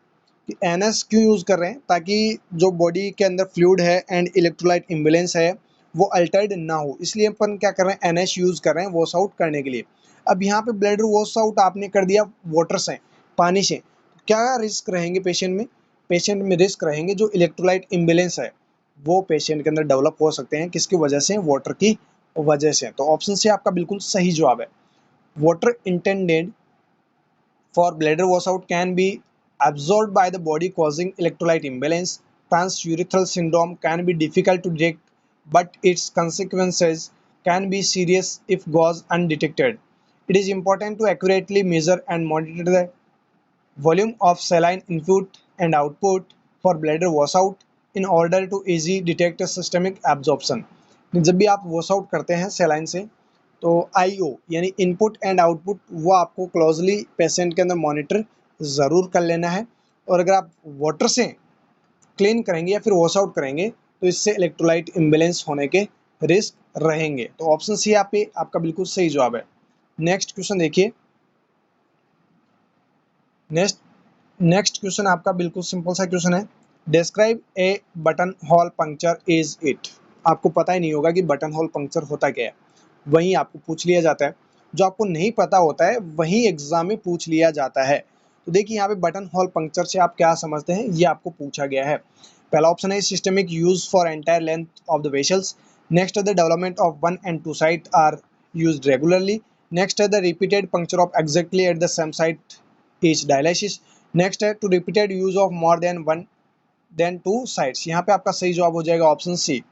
कि एनएस क्यों यूज़ कर रहे हैं, ताकि जो बॉडी के अंदर फ्लूइड है एंड इलेक्ट्रोलाइट इम्बेलेंस है वो अल्टर्ड ना हो, इसलिए अपन क्या कर रहे हैं, एनएस यूज़ कर रहे हैं वॉश आउट करने के लिए। अब यहाँ पे ब्लैडर वॉश आउट आपने कर दिया वाटर से, पानी से, क्या रिस्क रहेंगे पेशेंट में? पेशेंट में रिस्क रहेंगे जो इलेक्ट्रोलाइट इम्बेलेंस है वो पेशेंट के अंदर डेवलप हो सकते हैं, किसकी वजह से? वाटर की वजह से। तो ऑप्शन सी आपका बिल्कुल सही जवाब है। Water intended for bladder washout can be absorbed by the body causing electrolyte imbalance. Transurethral syndrome can be difficult to detect, but its consequences can be serious if goes undetected. It is important to accurately measure and monitor the volume of saline input and output for bladder washout in order to easily detect a systemic absorption. जब भी आप वॉश आउट करते हैं सेलाइन से तो आईओ यानी इनपुट एंड आउटपुट वो आपको क्लोजली पेशेंट के अंदर मॉनिटर ज़रूर कर लेना है। और अगर आप वाटर से क्लीन करेंगे या फिर वॉश आउट करेंगे तो इससे इलेक्ट्रोलाइट इम्बेलेंस होने के रिस्क रहेंगे। तो ऑप्शन सी आप पे आपका बिल्कुल सही जवाब है। नेक्स्ट क्वेश्चन देखिए, नेक्स्ट नेक्स्ट क्वेश्चन आपका बिल्कुल सिंपल सा क्वेश्चन है, describe A button hole puncture is it. आपको पता ही नहीं होगा कि बटन होल पंक्चर होता क्या है, वहीं आपको पूछ लिया जाता है। जो आपको नहीं पता होता है वहीं एग्जाम में पूछ लिया जाता है। तो देखिए यहाँ पे बटन होल पंक्चर से आप क्या समझते हैं, ये आपको पूछा गया है। पहला ऑप्शन है systemic use for entire length of the vessels. Next है the development of one and two side are use regularly. Next है the repeated puncture of exactly at the same site is dialysis. Next है to repeated use of more than two sides. यहाँ पे आपका सही जवाब हो जाएगा ऑप्शन सी।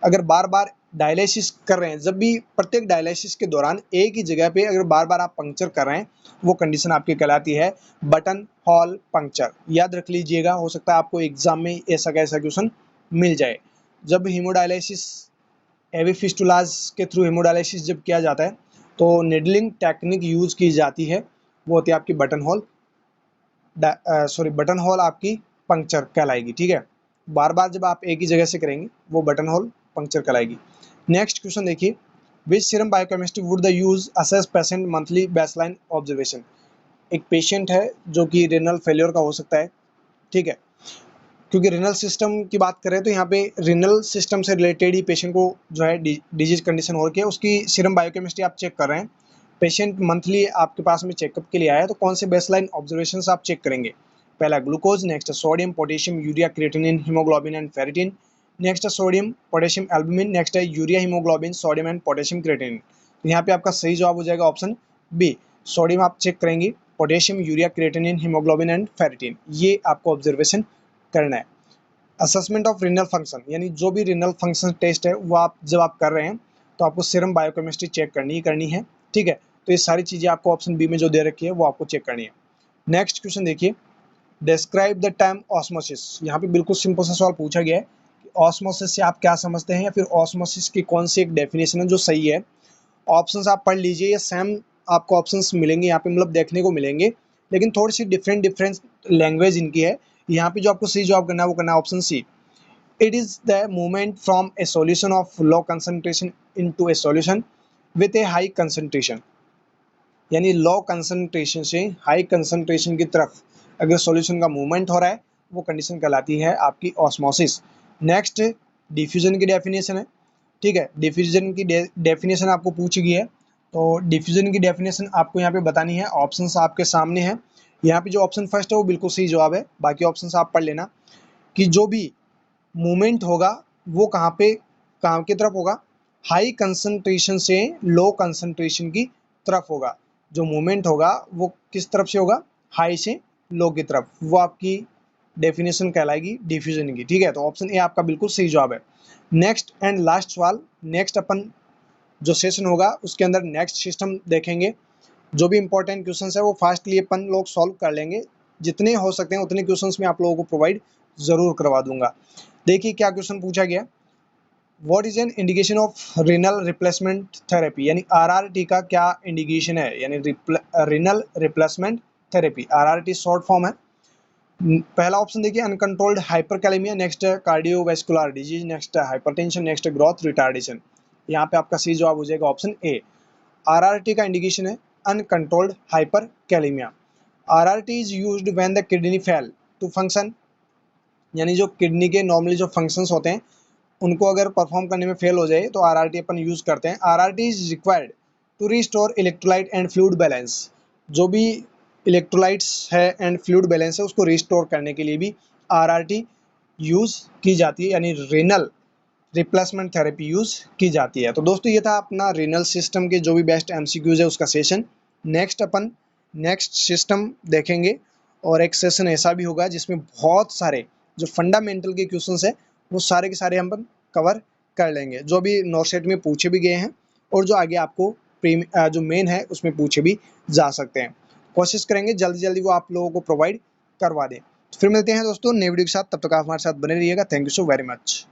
अगर बार बार डायलिसिस कर रहे हैं, जब भी प्रत्येक डायलिसिस के दौरान एक ही जगह पे अगर बार बार आप पंक्चर कर रहे हैं, वो कंडीशन आपकी कहलाती है बटन हॉल पंक्चर। याद रख लीजिएगा, हो सकता है आपको एग्जाम में ऐसा कैसा क्वेश्चन मिल जाए। जब हीमोडायलिसिस एवी फिस्टुलाज के थ्रू हीमोडायलिसिस जब किया जाता है तो निडलिंग टेक्निक यूज की जाती है, वो होती है आपकी बटन होल आपकी पंक्चर कहलाएगी। ठीक है, बार बार जब आप एक ही जगह से करेंगे वो बटन होल पंक्चर कहलाएगी। नेक्स्ट क्वेश्चन देखिए, which serum biochemistry would the use assess patient monthly baseline observation. एक पेशेंट है जो कि रेनल फेलियर का हो सकता है, ठीक है, क्योंकि रेनल सिस्टम की बात करें तो यहाँ पे रेनल सिस्टम से रिलेटेड ही पेशेंट को जो है डिजीज कंडीशन हो रही है, उसकी सीरम बायोकेमिस्ट्री आप चेक कर रहे हैं। पेशेंट मंथली आपके पास में चेकअप के लिए आया है, तो कौन से बेसलाइन ऑब्जर्वेशन आप चेक करेंगे? पहला glucose, next sodium, potassium, urea, creatinine, haemoglobin and ferritin. Next है सोडियम, पोटेशियम, एल्बुमिन। नेक्स्ट है urea, haemoglobin, sodium and potassium, creatinine. तो यहाँ पे आपका सही जवाब हो जाएगा ऑप्शन बी, सोडियम आप चेक करेंगे, potassium, urea, creatinine, haemoglobin and ferritin, ये आपको ऑब्जर्वेशन करना है। असेसमेंट ऑफ रिनल फंक्शन, यानी जो भी रिनल फंक्शन टेस्ट है वो आप जब आप कर रहे हैं तो आपको सीरम बायोकेमिस्ट्री चेक करनी है। ठीक है, तो ये सारी चीज़ें आपको ऑप्शन बी में जो दे रखी है वो आपको चेक करनी है। नेक्स्ट क्वेश्चन देखिए, डिस्क्राइब द टर्म ऑस्मोसिस। यहाँ पे बिल्कुल सिंपल सा सवाल पूछा गया है कि ऑस्मोसिस से आप क्या समझते हैं, या फिर ऑस्मोसिस की कौन सी एक डेफिनेशन है जो सही है। ऑप्शंस आप पढ़ लीजिए, ये सेम आपको ऑप्शंस मिलेंगे यहाँ पे, मतलब देखने को मिलेंगे, लेकिन थोड़ी सी डिफरेंट लैंग्वेज इनकी है। यहाँ पे जो आपको सही जवाब करना है वो करना है option C. It is the movement from a solution of low concentration into a solution with a high concentration, यानी लो कंसंट्रेशन से हाई कंसंट्रेशन की तरफ अगर सॉल्यूशन का मूवमेंट हो रहा है वो कंडीशन कहलाती है आपकी ऑस्मोसिस। नेक्स्ट डिफ्यूजन की डेफिनेशन है। ठीक है, डिफ्यूजन की डेफिनेशन आपको पूछी गई है, तो डिफ्यूजन की डेफिनेशन आपको यहाँ पे बतानी है। ऑप्शंस आपके सामने हैं, यहाँ पे जो ऑप्शन फर्स्ट है वो बिल्कुल सही जवाब है, बाकी ऑप्शंस आप पढ़ लेना। कि जो भी मूवमेंट होगा वो कहाँ की तरफ होगा, हाई कंसंट्रेशन से लो कंसंट्रेशन की तरफ होगा। जो मूवमेंट होगा वो किस तरफ से होगा, हाई से लो की तरफ, वो आपकी डेफिनेशन कहलाएगी डिफ्यूजन की। ठीक है, तो ऑप्शन ए आपका बिल्कुल सही जवाब है। नेक्स्ट एंड लास्ट सवाल, नेक्स्ट अपन जो सेशन होगा उसके अंदर नेक्स्ट सिस्टम देखेंगे। जो भी इंपॉर्टेंट क्वेश्चंस है वो फास्टली अपन लोग सॉल्व कर लेंगे, जितने हो सकते हैं उतने क्वेश्चंस मैं आप लोगों को प्रोवाइड जरूर करवा दूंगा। देखिए क्या क्वेश्चन पूछा गया, what is an indication of renal replacement therapy, यानी आरआरटी का क्या इंडिकेशन है, यानी renal replacement therapy, RRT short form है। पहला ऑप्शन देखिए अनकंट्रोल्ड हाइपरकैलेमिया, नेक्स्ट कार्डियोवैस्कुलर डिजीज, नेक्स्ट हाइपरटेंशन, नेक्स्ट ग्रोथ रिटार्डेशन। यहाँ पे आपका सही जवाब हो जाएगा ऑप्शन ए। आरआरटी का इंडिकेशन है uncontrolled hyperkalaemia. RRT is used when the kidney fail to function, यानी जो किडनी के नॉर्मली जो फंक्शंस होते हैं उनको अगर परफॉर्म करने में फेल हो जाए तो आरआरटी अपन यूज करते हैं। RRT is required to restore electrolyte and fluid balance, जो भी इलेक्ट्रोलाइट्स है एंड फ्लूइड बैलेंस है उसको रिस्टोर करने के लिए भी आरआरटी यूज की जाती है, यानी रेनल रिप्लेसमेंट थेरेपी यूज की जाती है। तो दोस्तों ये था अपना रेनल सिस्टम के जो भी बेस्ट एमसीक्यूज है उसका सेशन। नेक्स्ट अपन नेक्स्ट सिस्टम देखेंगे और एक सेशन ऐसा भी होगा जिसमें बहुत सारे जो फंडामेंटल के क्वेश्चंस है वो सारे के सारे हम कवर कर लेंगे, जो भी नॉर्सेट में पूछे भी गए हैं और जो आगे आपको जो मेन है उसमें पूछे भी जा सकते हैं। कोशिश करेंगे जल्दी जल्दी वो आप लोगों को प्रोवाइड करवा दें। तो फिर मिलते हैं दोस्तों नए वीडियो के साथ, तब तक आप हमारे साथ बने रहिएगा। Thank you so very much.